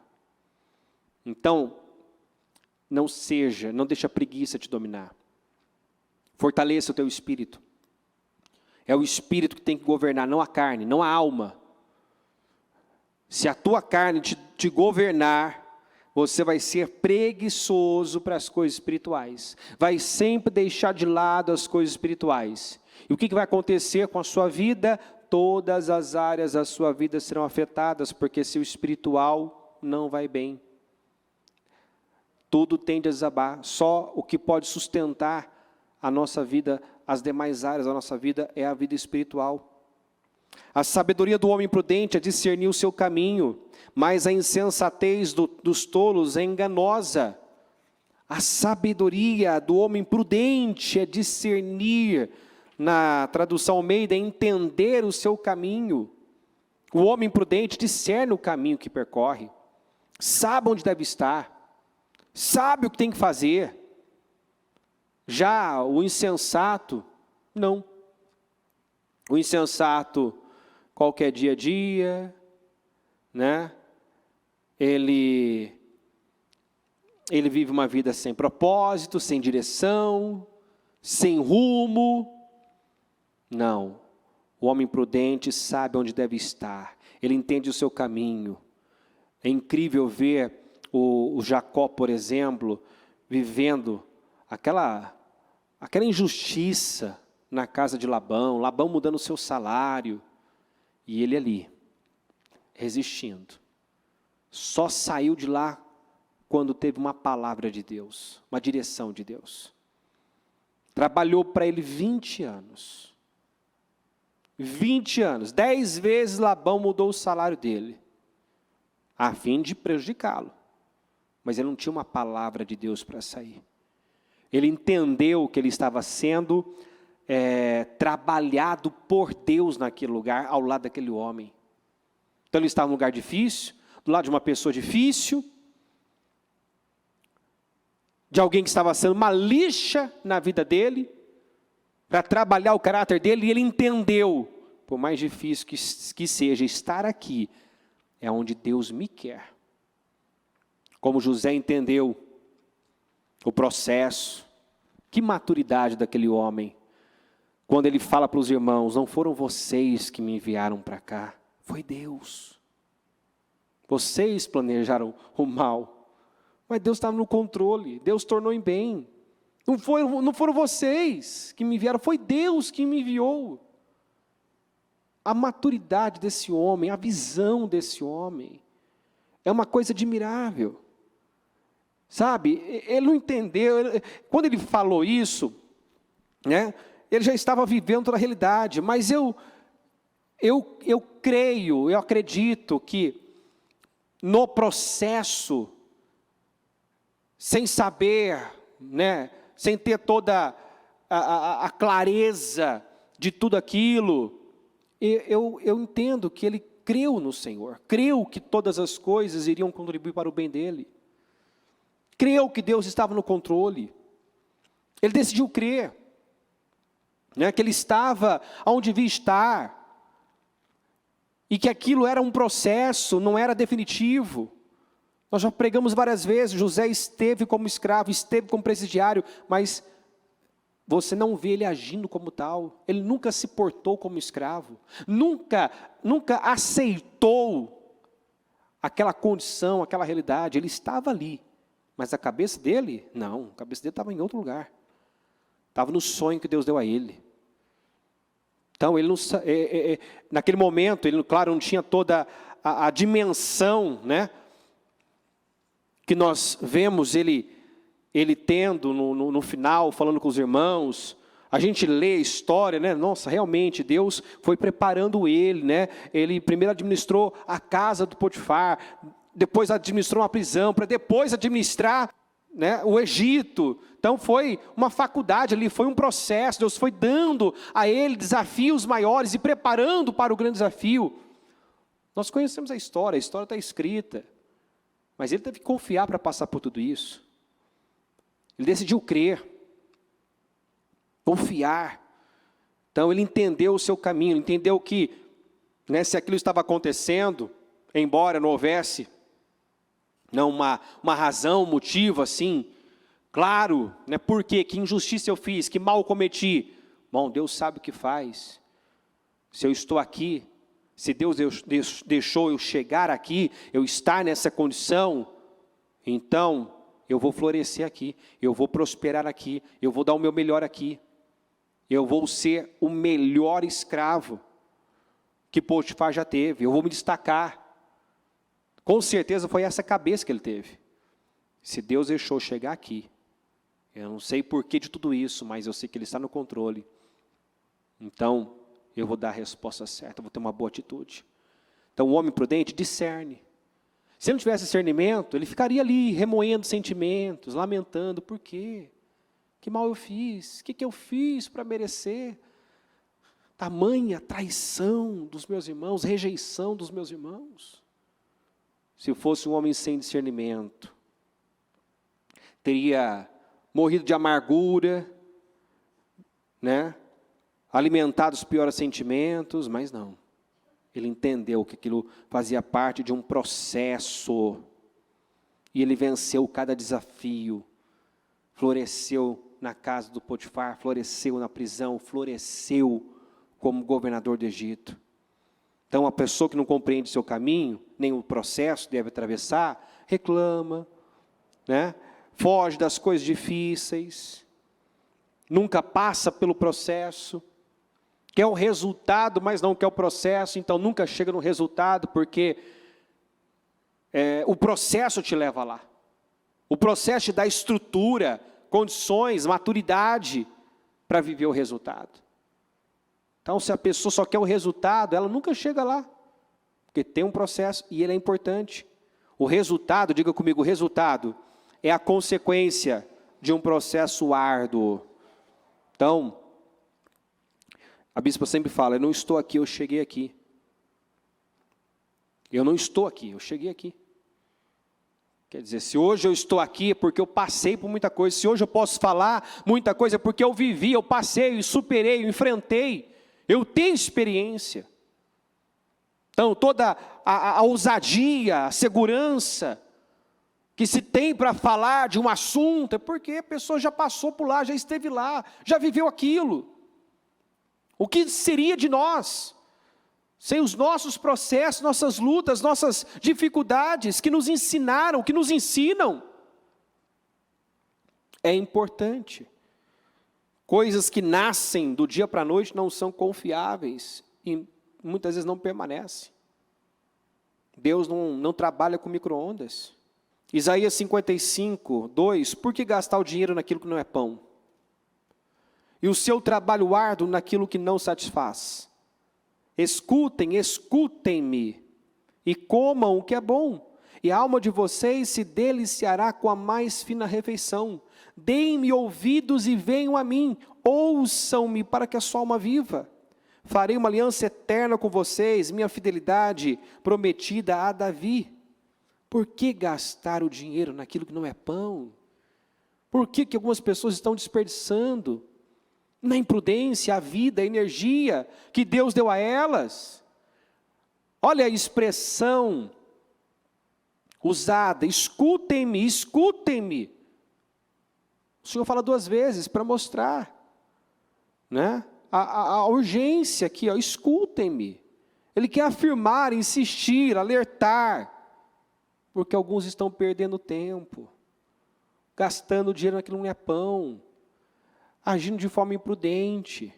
[SPEAKER 1] Então, não deixe a preguiça te dominar. Fortaleça o teu espírito. É o espírito que tem que governar, não a carne, não a alma. Se a tua carne te governar, você vai ser preguiçoso para as coisas espirituais. Vai sempre deixar de lado as coisas espirituais. E o que vai acontecer com a sua vida? Todas as áreas da sua vida serão afetadas, porque seu espiritual não vai bem. Tudo tende a desabar. Só o que pode sustentar a nossa vida, as demais áreas da nossa vida, é a vida espiritual. A sabedoria do homem prudente é discernir o seu caminho, mas a insensatez dos tolos é enganosa. A sabedoria do homem prudente é discernir, na tradução Almeida, é entender o seu caminho. O homem prudente discerne o caminho que percorre, sabe onde deve estar, sabe o que tem que fazer. Já o insensato, não. O insensato, qualquer dia a dia, né? Ele vive uma vida sem propósito, sem direção, sem rumo. Não. O homem prudente sabe onde deve estar. Ele entende o seu caminho. É incrível ver o Jacó, por exemplo, vivendo aquela injustiça na casa de Labão, Labão mudando o seu salário, e ele ali, resistindo. Só saiu de lá quando teve uma palavra de Deus, uma direção de Deus. Trabalhou para ele 20 anos. 20 anos, 10 vezes Labão mudou o salário dele, a fim de prejudicá-lo. Mas ele não tinha uma palavra de Deus para sair. Ele entendeu que ele estava sendo trabalhado por Deus naquele lugar, ao lado daquele homem. Então ele estava num lugar difícil, do lado de uma pessoa difícil, de alguém que estava sendo uma lixa na vida dele, para trabalhar o caráter dele, e ele entendeu, por mais difícil que seja, estar aqui é onde Deus me quer. Como José entendeu o processo, que maturidade daquele homem, quando ele fala para os irmãos, não foram vocês que me enviaram para cá, foi Deus. Vocês planejaram o mal, mas Deus estava no controle, Deus tornou em bem. Não foram vocês que me enviaram, foi Deus que me enviou. A maturidade desse homem, a visão desse homem, é uma coisa admirável. Sabe, ele não entendeu, quando ele falou isso, né, ele já estava vivendo toda a realidade, mas eu creio, eu acredito que no processo, sem saber, né, sem ter toda a clareza de tudo aquilo, eu entendo que ele creu no Senhor, creu que todas as coisas iriam contribuir para o bem dele, creu que Deus estava no controle, ele decidiu crer, né, que ele estava onde devia estar, e que aquilo era um processo, não era definitivo. Nós já pregamos várias vezes, José esteve como escravo, esteve como presidiário, mas você não vê ele agindo como tal. Ele nunca se portou como escravo, nunca aceitou aquela condição, aquela realidade. Ele estava ali, mas a cabeça dele, não, a cabeça dele estava em outro lugar. Estava no sonho que Deus deu a ele. Então, ele não, naquele momento, ele, claro, não tinha toda a dimensão, né, que nós vemos ele tendo no final, falando com os irmãos. A gente lê a história, né? Nossa, realmente, Deus foi preparando ele, né? Ele primeiro administrou a casa do Potifar, depois administrou uma prisão, para depois administrar, né, o Egito. Então foi uma faculdade ali, foi um processo. Deus foi dando a ele desafios maiores e preparando para o grande desafio. Nós conhecemos a história está escrita. Mas ele teve que confiar para passar por tudo isso. Ele decidiu crer, confiar. Então ele entendeu o seu caminho, entendeu que, né, se aquilo estava acontecendo, embora não houvesse não uma razão, um motivo assim, claro, né, por quê? Que injustiça eu fiz, que mal cometi. Bom, Deus sabe o que faz. Se eu estou aqui, se Deus deixou eu chegar aqui, eu estar nessa condição, Então, eu vou florescer aqui, eu vou prosperar aqui, eu vou dar o meu melhor aqui. Eu vou ser o melhor escravo que Potifar já teve, eu vou me destacar. Com certeza foi essa cabeça que ele teve. Se Deus deixou chegar aqui, eu não sei porquê de tudo isso, mas eu sei que Ele está no controle. Então, eu vou dar a resposta certa, eu vou ter uma boa atitude. Então, o homem prudente discerne. Se ele não tivesse discernimento, ele ficaria ali remoendo sentimentos, lamentando, por quê? Que mal eu fiz? O que eu fiz para merecer tamanha traição dos meus irmãos, rejeição dos meus irmãos? Se fosse um homem sem discernimento, teria morrido de amargura, né? Alimentado os piores sentimentos, mas não. Ele entendeu que aquilo fazia parte de um processo, e ele venceu cada desafio, floresceu na casa do Potifar, floresceu na prisão, floresceu como governador do Egito. Então, a pessoa que não compreende seu caminho, nem o processo deve atravessar, reclama, né? Foge das coisas difíceis, nunca passa pelo processo, quer o resultado, mas não quer o processo, então nunca chega no resultado, porque o processo te leva lá. O processo te dá estrutura, condições, maturidade para viver o resultado. Então, se a pessoa só quer o resultado, ela nunca chega lá, porque tem um processo e ele é importante. O resultado, diga comigo, o resultado é a consequência de um processo árduo. Então, a bispa sempre fala, eu não estou aqui, eu cheguei aqui. Eu não estou aqui, eu cheguei aqui. Quer dizer, se hoje eu estou aqui é porque eu passei por muita coisa. Se hoje eu posso falar muita coisa é porque eu vivi, eu passei, eu superei, eu enfrentei. Eu tenho experiência. Então, toda a ousadia, a segurança que se tem para falar de um assunto, é porque a pessoa já passou por lá, já esteve lá, já viveu aquilo. O que seria de nós, sem os nossos processos, nossas lutas, nossas dificuldades, que nos ensinaram, que nos ensinam? É importante. Coisas que nascem do dia para a noite não são confiáveis e muitas vezes não permanecem. Deus não trabalha com micro-ondas. Isaías 55, 2, por que gastar o dinheiro naquilo que não é pão? E o seu trabalho árduo naquilo que não satisfaz? Escutem-me, e comam o que é bom, e a alma de vocês se deliciará com a mais fina refeição. Deem-me ouvidos e venham a mim, ouçam-me para que a sua alma viva. Farei uma aliança eterna com vocês, minha fidelidade prometida a Davi. Por que gastar o dinheiro naquilo que não é pão? Por que algumas pessoas estão desperdiçando na imprudência a vida, a energia que Deus deu a elas? Olha a expressão usada, escutem-me, escutem-me. O Senhor fala 2 vezes para mostrar, né? A urgência aqui, ó, escutem-me. Ele quer afirmar, insistir, alertar, porque alguns estão perdendo tempo, gastando dinheiro naquilo que não é pão, agindo de forma imprudente,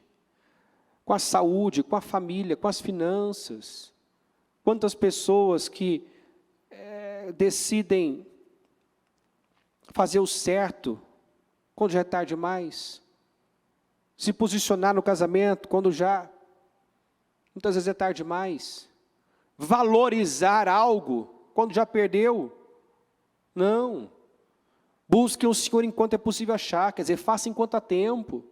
[SPEAKER 1] com a saúde, com a família, com as finanças. Quantas pessoas que decidem fazer o certo quando já é tarde demais, se posicionar no casamento quando já, muitas vezes é tarde demais, valorizar algo quando já perdeu. Não. Busque o Senhor enquanto é possível achar, quer dizer, faça enquanto há tempo.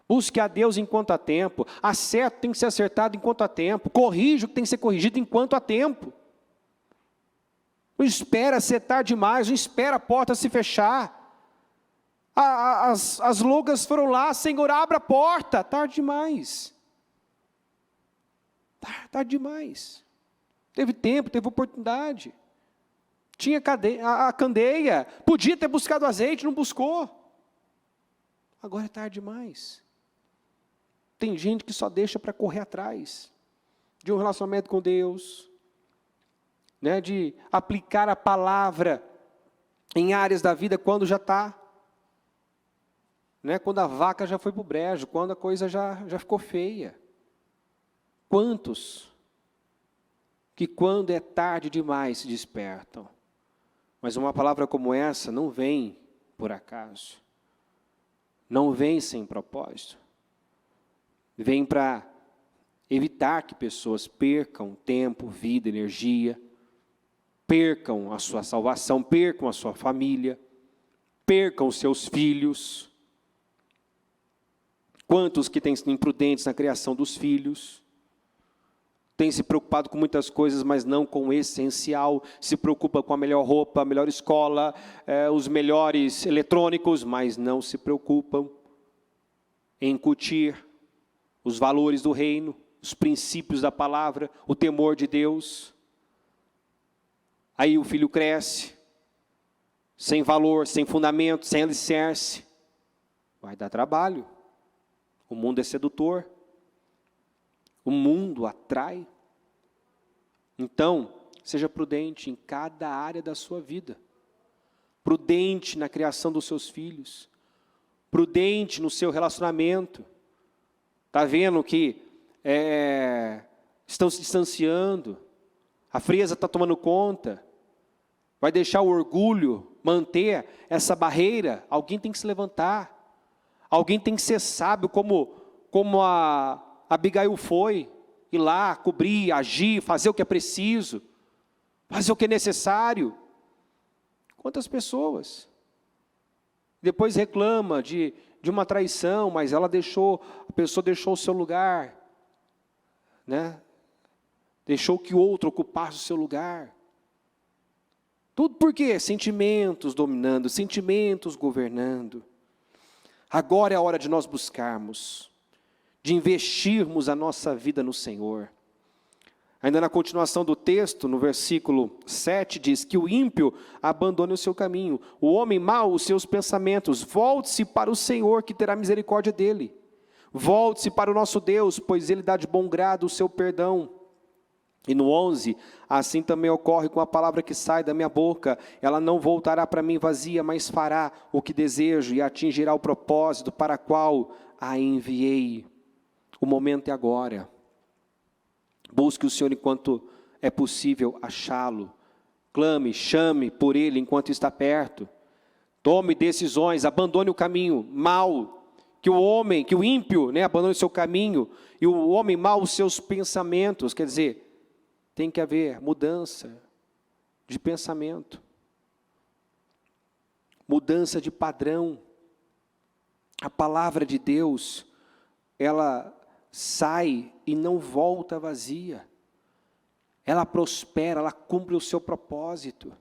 [SPEAKER 1] Busque a Deus enquanto há tempo. Acerto tem que ser acertado enquanto há tempo. Corrija o que tem que ser corrigido enquanto há tempo. Não espera ser tarde demais, não espera a porta se fechar. As logas foram lá, Senhor, abra a porta. Tarde demais. Tarde demais. Teve tempo, teve oportunidade. Tinha a candeia, podia ter buscado azeite, não buscou. Agora é tarde demais. Tem gente que só deixa para correr atrás de um relacionamento com Deus, né, de aplicar a palavra em áreas da vida quando já está, né, quando a vaca já foi para o brejo, quando a coisa já ficou feia. Quantos que quando é tarde demais se despertam? Mas uma palavra como essa não vem por acaso. Não vem sem propósito. Vem para evitar que pessoas percam tempo, vida, energia, percam a sua salvação, percam a sua família, percam os seus filhos. Quantos que têm sido imprudentes na criação dos filhos, têm se preocupado com muitas coisas, mas não com o essencial, se preocupa com a melhor roupa, a melhor escola, os melhores eletrônicos, mas não se preocupam em incutir os valores do reino, os princípios da palavra, o temor de Deus. Aí o filho cresce, sem valor, sem fundamento, sem alicerce, vai dar trabalho. O mundo é sedutor, o mundo atrai. Então, seja prudente em cada área da sua vida, prudente na criação dos seus filhos, prudente no seu relacionamento. Está vendo que estão se distanciando, a frieza está tomando conta, vai deixar o orgulho manter essa barreira? Alguém tem que se levantar. Alguém tem que ser sábio, como a Abigail foi, ir lá, cobrir, agir, fazer o que é preciso, fazer o que é necessário. Quantas pessoas? Depois reclama de uma traição, mas a pessoa deixou o seu lugar, né? Deixou que o outro ocupasse o seu lugar. Tudo por quê? Sentimentos dominando, sentimentos governando. Agora é a hora de nós buscarmos, de investirmos a nossa vida no Senhor. Ainda na continuação do texto, no versículo 7, diz que o ímpio abandone o seu caminho, o homem mau os seus pensamentos, volte-se para o Senhor que terá misericórdia dele. Volte-se para o nosso Deus, pois Ele dá de bom grado o seu perdão. E no 11, assim também ocorre com a palavra que sai da minha boca, ela não voltará para mim vazia, mas fará o que desejo e atingirá o propósito para qual a enviei. O momento é agora. Busque o Senhor enquanto é possível achá-lo. Clame, chame por Ele enquanto está perto. Tome decisões, abandone o caminho mau. Que o ímpio, né, abandone o seu caminho, e o homem mau os seus pensamentos. Quer dizer, tem que haver mudança de pensamento, mudança de padrão. A palavra de Deus, ela sai e não volta vazia. Ela prospera, ela cumpre o seu propósito.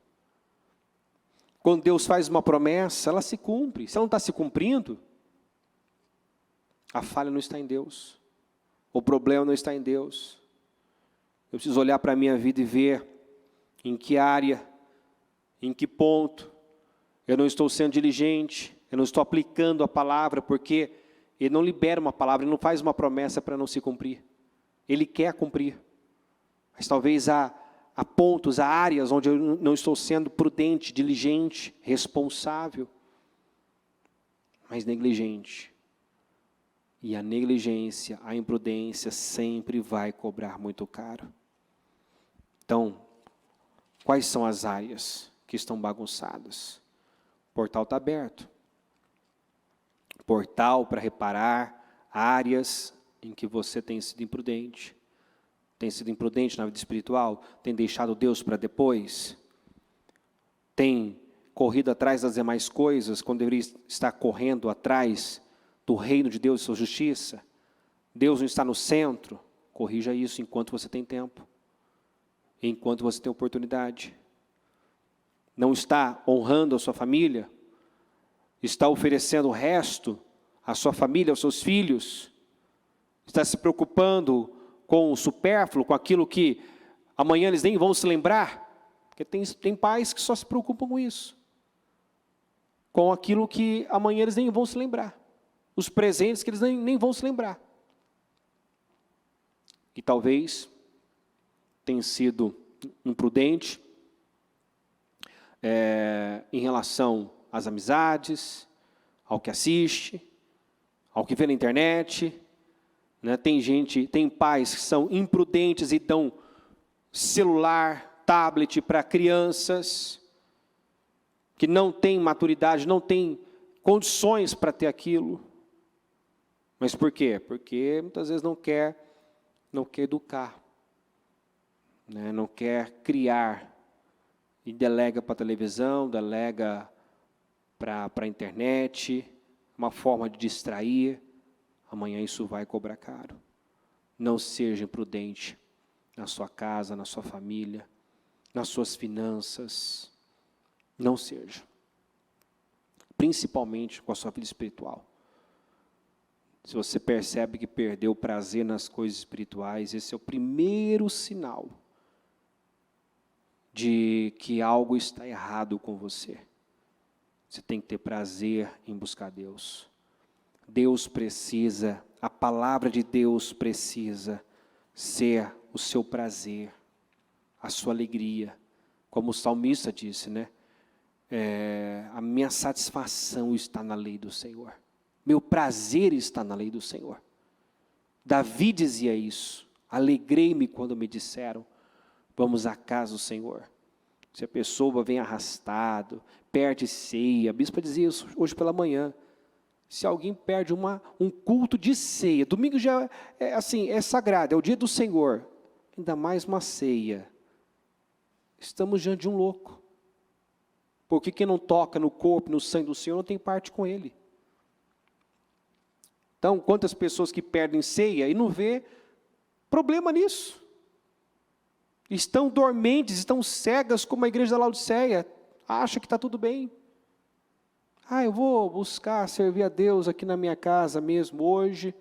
[SPEAKER 1] Quando Deus faz uma promessa, ela se cumpre. Se ela não está se cumprindo, a falha não está em Deus. O problema não está em Deus. Eu preciso olhar para a minha vida e ver em que área, em que ponto eu não estou sendo diligente, eu não estou aplicando a palavra, porque Ele não libera uma palavra, Ele não faz uma promessa para não se cumprir. Ele quer cumprir. Mas talvez há pontos, há áreas onde eu não estou sendo prudente, diligente, responsável, mas negligente. E a negligência, a imprudência sempre vai cobrar muito caro. Então, quais são as áreas que estão bagunçadas? O portal está aberto. Portal para reparar áreas em que você tem sido imprudente. Tem sido imprudente na vida espiritual? Tem deixado Deus para depois? Tem corrido atrás das demais coisas, quando deveria estar correndo atrás do reino de Deus e sua justiça? Deus não está no centro? Corrija isso enquanto você tem tempo, enquanto você tem oportunidade. Não está honrando a sua família? Está oferecendo o resto à sua família, aos seus filhos? Está se preocupando com o supérfluo, com aquilo que amanhã eles nem vão se lembrar? Porque tem pais que só se preocupam com isso, com aquilo que amanhã eles nem vão se lembrar, os presentes que eles nem vão se lembrar. E talvez tenha sido imprudente em relação às amizades, ao que assiste, ao que vê na internet, né? Tem pais que são imprudentes e dão celular, tablet para crianças que não têm maturidade, não têm condições para ter aquilo. Mas por quê? Porque muitas vezes não quer educar, né? Não quer criar, e delega para a televisão, delega para a internet, uma forma de distrair. Amanhã isso vai cobrar caro. Não seja imprudente na sua casa, na sua família, nas suas finanças. Não seja. Principalmente com a sua vida espiritual. Se você percebe que perdeu o prazer nas coisas espirituais, esse é o primeiro sinal de que algo está errado com você. Você tem que ter prazer em buscar Deus. Deus precisa, a palavra de Deus precisa ser o seu prazer, a sua alegria. Como o salmista disse, né? A minha satisfação está na lei do Senhor. Meu prazer está na lei do Senhor. Davi dizia isso. Alegrei-me quando me disseram, vamos à casa do Senhor. Se a pessoa vem arrastado, perde ceia, a bispa dizia isso hoje pela manhã. Se alguém perde um culto de ceia, domingo já é sagrado, é o dia do Senhor. Ainda mais uma ceia. Estamos diante de um louco. Porque quem não toca no corpo, no sangue do Senhor, não tem parte com Ele. Então, quantas pessoas que perdem ceia e não vê problema nisso? Estão dormentes, estão cegas como a igreja da Laodiceia, acha que está tudo bem. Eu vou buscar servir a Deus aqui na minha casa mesmo hoje,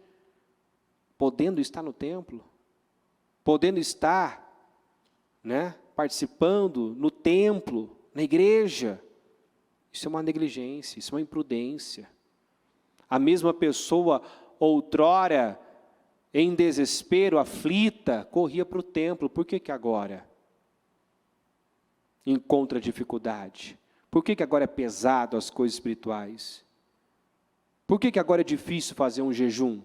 [SPEAKER 1] podendo estar no templo, podendo estar, né, participando no templo, na igreja. Isso é uma negligência, isso é uma imprudência. A mesma pessoa, outrora, em desespero, aflita, corria para o templo. Por que agora encontra dificuldade? Por que agora é pesado as coisas espirituais? Por que agora é difícil fazer um jejum?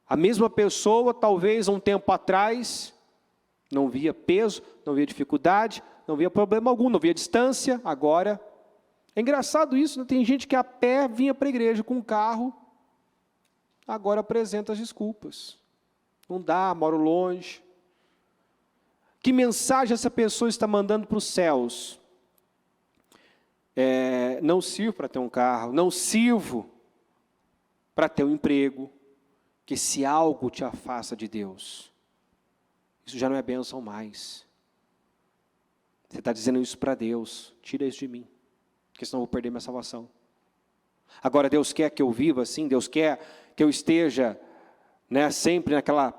[SPEAKER 1] A mesma pessoa, talvez um tempo atrás, não via peso, não via dificuldade, não via problema algum, não via distância. Agora, é engraçado isso, né? Tem gente que a pé vinha para a igreja com um carro, agora apresenta as desculpas. Não dá, moro longe. Que mensagem essa pessoa está mandando para os céus? Não sirvo para ter um carro, não sirvo para ter um emprego, que se algo te afasta de Deus, isso já não é bênção mais. Você está dizendo isso para Deus, tira isso de mim, porque senão eu vou perder minha salvação. Agora Deus quer que eu viva assim, Deus quer que eu esteja, né, sempre naquela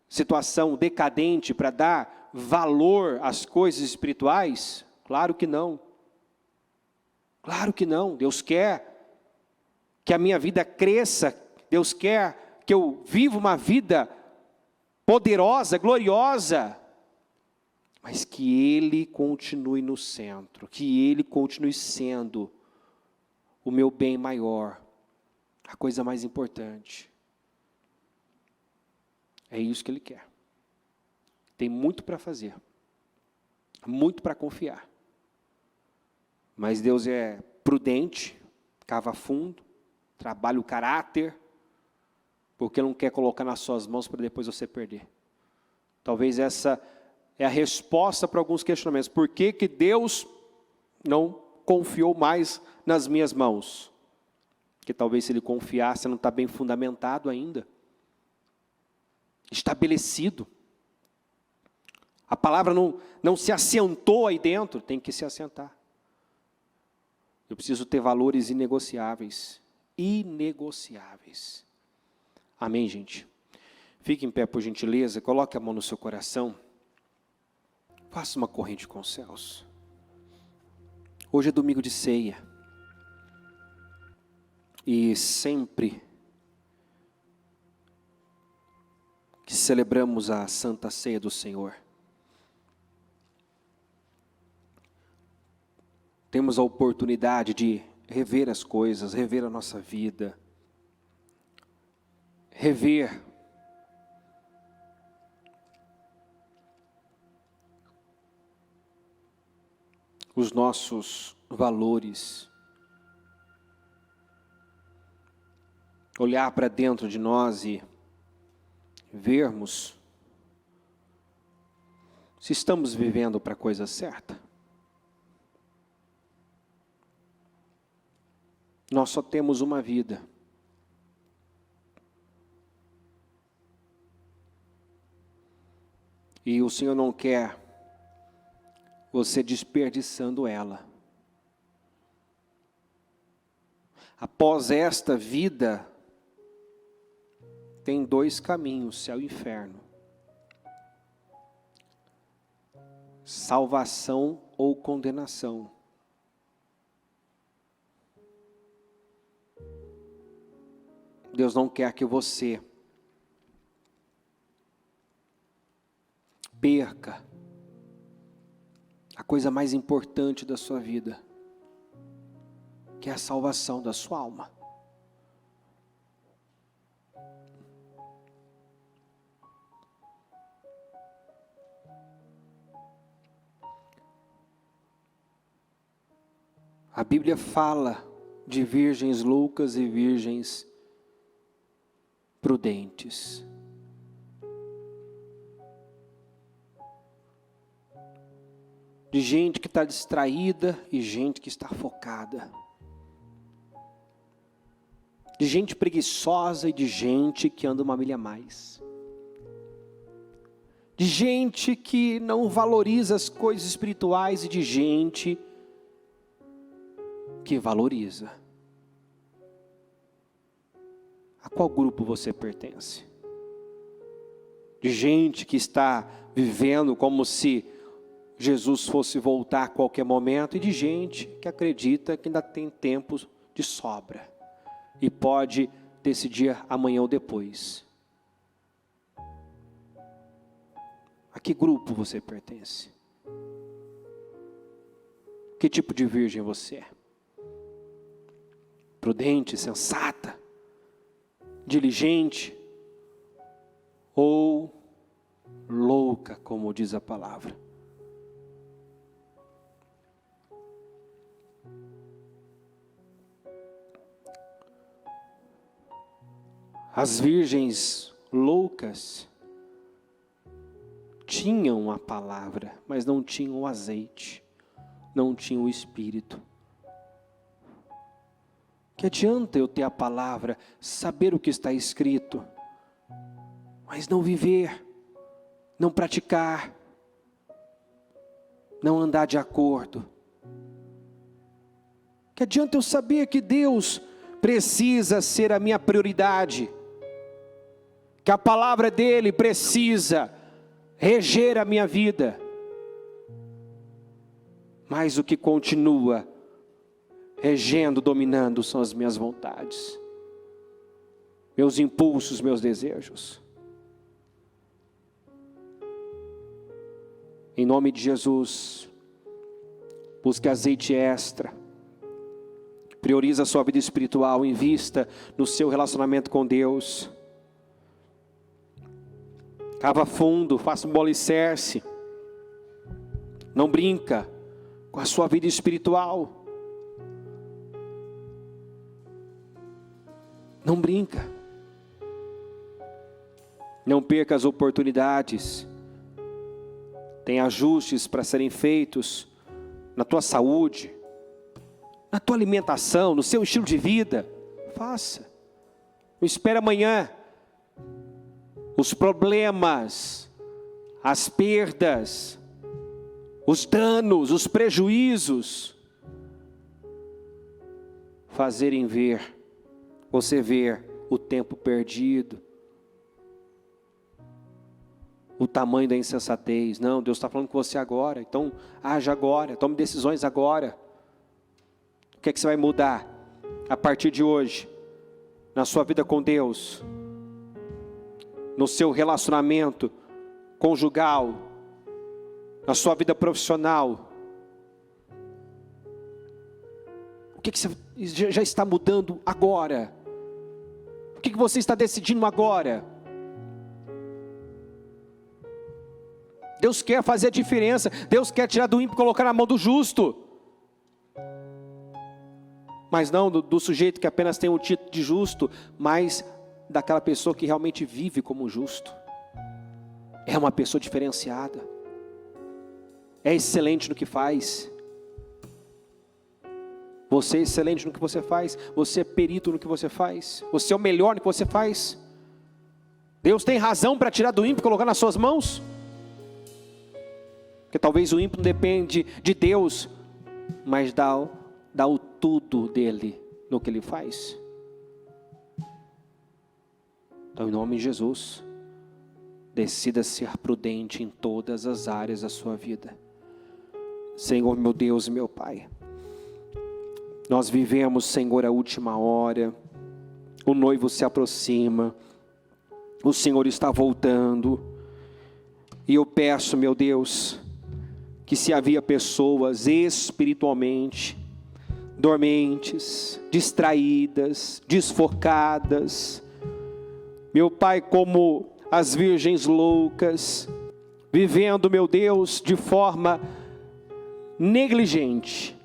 [SPEAKER 1] situação decadente para dar valor às coisas espirituais? Claro que não. Claro que não. Deus quer que a minha vida cresça, Deus quer que eu viva uma vida poderosa, gloriosa, mas que Ele continue no centro, que Ele continue sendo o meu bem maior, a coisa mais importante. É isso que Ele quer. Tem muito para fazer, muito para confiar. Mas Deus é prudente, cava fundo, trabalha o caráter, porque não quer colocar nas suas mãos para depois você perder. Talvez essa é a resposta para alguns questionamentos. Por que que Deus não confiou mais nas minhas mãos? Porque talvez se Ele confiasse, não está bem fundamentado ainda, estabelecido. A palavra não se assentou aí dentro, tem que se assentar. Eu preciso ter valores inegociáveis. Inegociáveis. Amém, gente? Fique em pé, por gentileza. Coloque a mão no seu coração. Faça uma corrente com os céus. Hoje é domingo de ceia. E sempre que celebramos a Santa Ceia do Senhor, temos a oportunidade de rever as coisas, rever a nossa vida, rever os nossos valores, olhar para dentro de nós e vermos se estamos vivendo para a coisa certa. Nós só temos uma vida. E o Senhor não quer você desperdiçando ela. Após esta vida, tem dois caminhos, céu e inferno. Salvação ou condenação. Deus não quer que você perca a coisa mais importante da sua vida, que é a salvação da sua alma. A Bíblia fala de virgens loucas e virgens prudentes. De gente que está distraída e gente que está focada. De gente preguiçosa e de gente que anda uma milha a mais. De gente que não valoriza as coisas espirituais e de gente que valoriza. A qual grupo você pertence? De gente que está vivendo como se Jesus fosse voltar a qualquer momento, e de gente que acredita que ainda tem tempo de sobra e pode decidir amanhã ou depois. A que grupo você pertence? Que tipo de virgem você é? Prudente, sensata, diligente ou louca, como diz a palavra? As virgens loucas tinham a palavra, mas não tinham o azeite, não tinham o Espírito. Que adianta eu ter a palavra, saber o que está escrito, mas não viver, não praticar, não andar de acordo? Que adianta eu saber que Deus precisa ser a minha prioridade, que a palavra dele precisa reger a minha vida, mas o que continua regendo, dominando, são as minhas vontades, meus impulsos, meus desejos. Em nome de Jesus, busque azeite extra, priorize a sua vida espiritual, invista no seu relacionamento com Deus, cava fundo, faça um bom alicerce, não brinca com a sua vida espiritual. Não brinca. Não perca as oportunidades. Tem ajustes para serem feitos na tua saúde, na tua alimentação, no seu estilo de vida. Faça. Não espere amanhã. Os problemas, as perdas, os danos, os prejuízos fazerem você ver o tempo perdido, o tamanho da insensatez. Não, Deus está falando com você agora, então haja agora, tome decisões agora. O que é que você vai mudar a partir de hoje, na sua vida com Deus, no seu relacionamento conjugal, na sua vida profissional? O que você já está mudando agora? O que você está decidindo agora? Deus quer fazer a diferença. Deus quer tirar do ímpio e colocar na mão do justo. Mas não do sujeito que apenas tem o título de justo, mas daquela pessoa que realmente vive como justo. É uma pessoa diferenciada. É excelente no que faz. Você é excelente no que você faz. Você é perito no que você faz. Você é o melhor no que você faz. Deus tem razão para tirar do ímpio e colocar nas suas mãos. Porque talvez o ímpio não depende de Deus, mas dá o tudo dele no que ele faz. Então, em nome de Jesus, decida ser prudente em todas as áreas da sua vida. Senhor, meu Deus e meu Pai, nós vivemos, Senhor, a última hora, o noivo se aproxima, o Senhor está voltando, e eu peço, meu Deus, que se havia pessoas espiritualmente dormentes, distraídas, desfocadas, meu Pai, como as virgens loucas, vivendo, meu Deus, de forma negligente,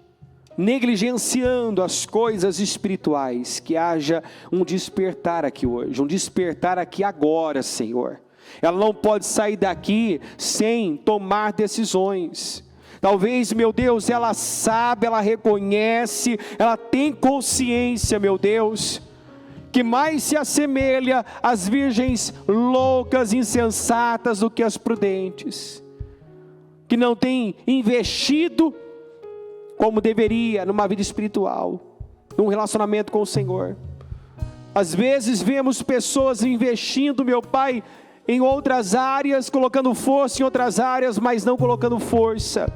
[SPEAKER 1] negligenciando as coisas espirituais, que haja um despertar aqui hoje, um despertar aqui agora, Senhor. Ela não pode sair daqui sem tomar decisões. Talvez, meu Deus, ela sabe, ela reconhece, ela tem consciência, meu Deus, que mais se assemelha às virgens loucas, insensatas do que as prudentes, que não tem investido como deveria numa vida espiritual, num relacionamento com o Senhor. Às vezes vemos pessoas investindo, meu Pai, em outras áreas, colocando força em outras áreas, mas não colocando força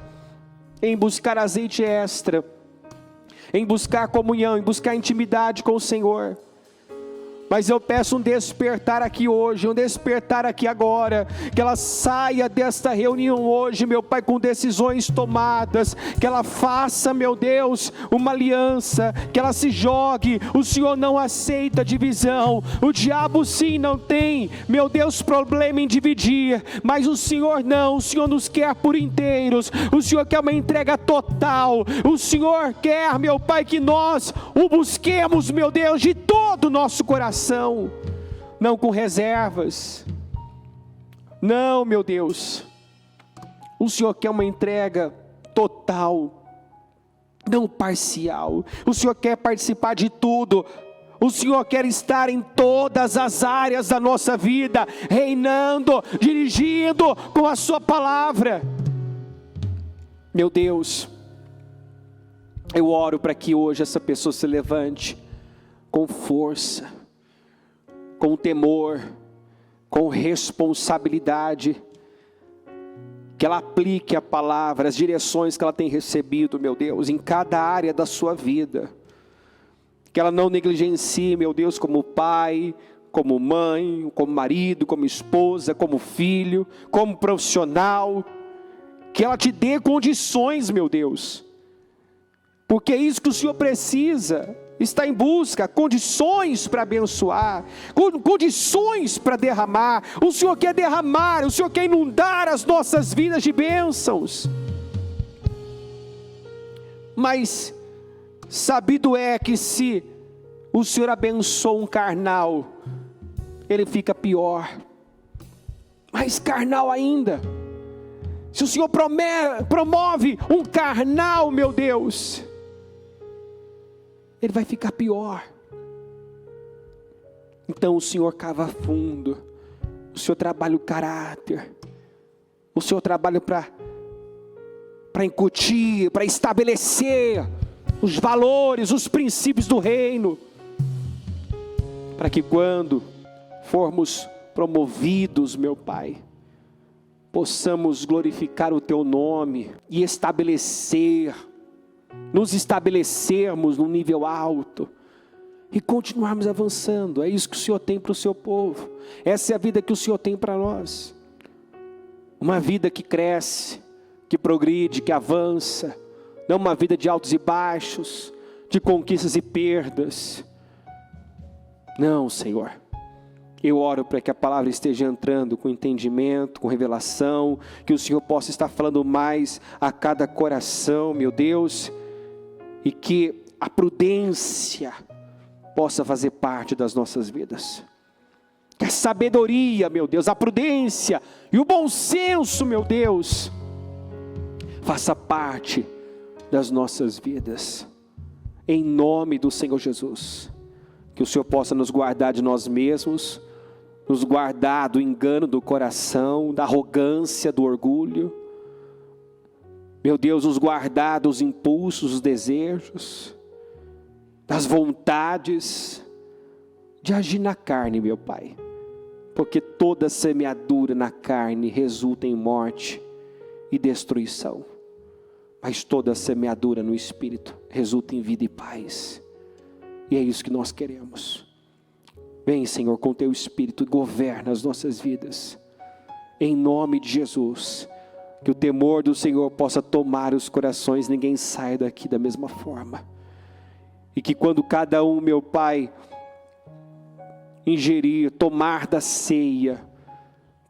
[SPEAKER 1] em buscar azeite extra, em buscar comunhão, em buscar intimidade com o Senhor. Mas eu peço um despertar aqui hoje, um despertar aqui agora, que ela saia desta reunião hoje, meu Pai, com decisões tomadas, que ela faça, meu Deus, uma aliança, que ela se jogue. O Senhor não aceita divisão, o diabo sim não tem, meu Deus, problema em dividir, mas o Senhor não, o Senhor nos quer por inteiros, o Senhor quer uma entrega total, o Senhor quer, meu Pai, que nós o busquemos, meu Deus, de todo o nosso coração, não com reservas. Não, meu Deus, o Senhor quer uma entrega total, não parcial. O Senhor quer participar de tudo. O Senhor quer estar em todas as áreas da nossa vida, reinando, dirigindo com a sua palavra. Meu Deus, eu oro para que hoje essa pessoa se levante com força, com temor, com responsabilidade, que ela aplique a palavra, as direções que ela tem recebido, meu Deus, em cada área da sua vida, que ela não negligencie, meu Deus, como pai, como mãe, como marido, como esposa, como filho, como profissional, que ela te dê condições, meu Deus, porque é isso que o Senhor precisa. Está em busca, condições para abençoar, condições para derramar. O Senhor quer derramar, o Senhor quer inundar as nossas vidas de bênçãos. Mas sabido é que se o Senhor abençoa um carnal, ele fica pior, mais carnal ainda. Se o Senhor promove um carnal, meu Deus, ele vai ficar pior. Então o Senhor cava fundo, o Senhor trabalha o caráter, o Senhor trabalha para incutir, para estabelecer os valores, os princípios do reino, para que quando formos promovidos, meu Pai, possamos glorificar o Teu nome e nos estabelecermos num nível alto e continuarmos avançando. É isso que o Senhor tem para o seu povo. Essa é a vida que o Senhor tem para nós. Uma vida que cresce, que progride, que avança. Não uma vida de altos e baixos, de conquistas e perdas. Não, Senhor. Eu oro para que a palavra esteja entrando com entendimento, com revelação, que o Senhor possa estar falando mais a cada coração, meu Deus, e que a prudência possa fazer parte das nossas vidas. Que a sabedoria, meu Deus, a prudência e o bom senso, meu Deus, faça parte das nossas vidas. Em nome do Senhor Jesus. Que o Senhor possa nos guardar de nós mesmos, nos guardar do engano do coração, da arrogância, do orgulho. Meu Deus, nos guardar dos impulsos, dos desejos, das vontades de agir na carne, meu Pai. Porque toda semeadura na carne resulta em morte e destruição. Mas toda semeadura no Espírito resulta em vida e paz. E é isso que nós queremos. Vem, Senhor, com Teu Espírito e governa as nossas vidas. Em nome de Jesus. Que o temor do Senhor possa tomar os corações, ninguém saia daqui da mesma forma. E que quando cada um, meu Pai, ingerir, tomar da ceia,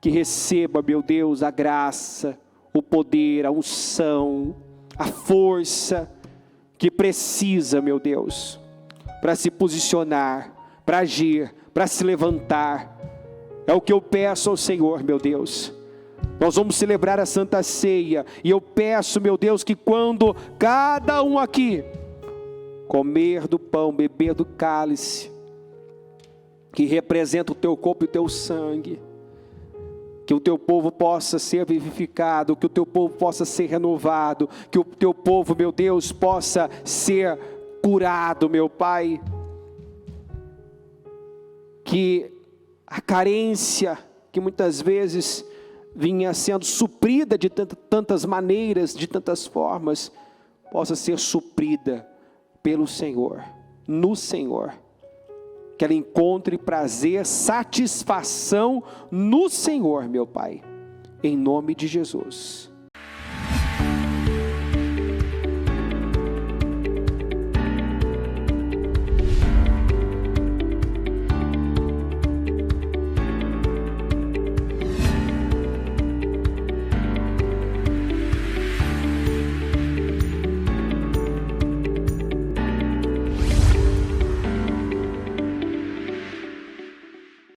[SPEAKER 1] que receba, meu Deus, a graça, o poder, a unção, a força que precisa, meu Deus, para se posicionar, para agir, para se levantar. É o que eu peço ao Senhor, meu Deus. Nós vamos celebrar a Santa Ceia, e eu peço, meu Deus, que quando cada um aqui comer do pão, beber do cálice, que representa o Teu corpo e o Teu sangue, que o Teu povo possa ser vivificado, que o Teu povo possa ser renovado, que o Teu povo, meu Deus, possa ser curado, meu Pai, que a carência que muitas vezes vinha sendo suprida de tantas maneiras, de tantas formas, possa ser suprida pelo Senhor, no Senhor, que ela encontre prazer, satisfação no Senhor, meu Pai, em nome de Jesus.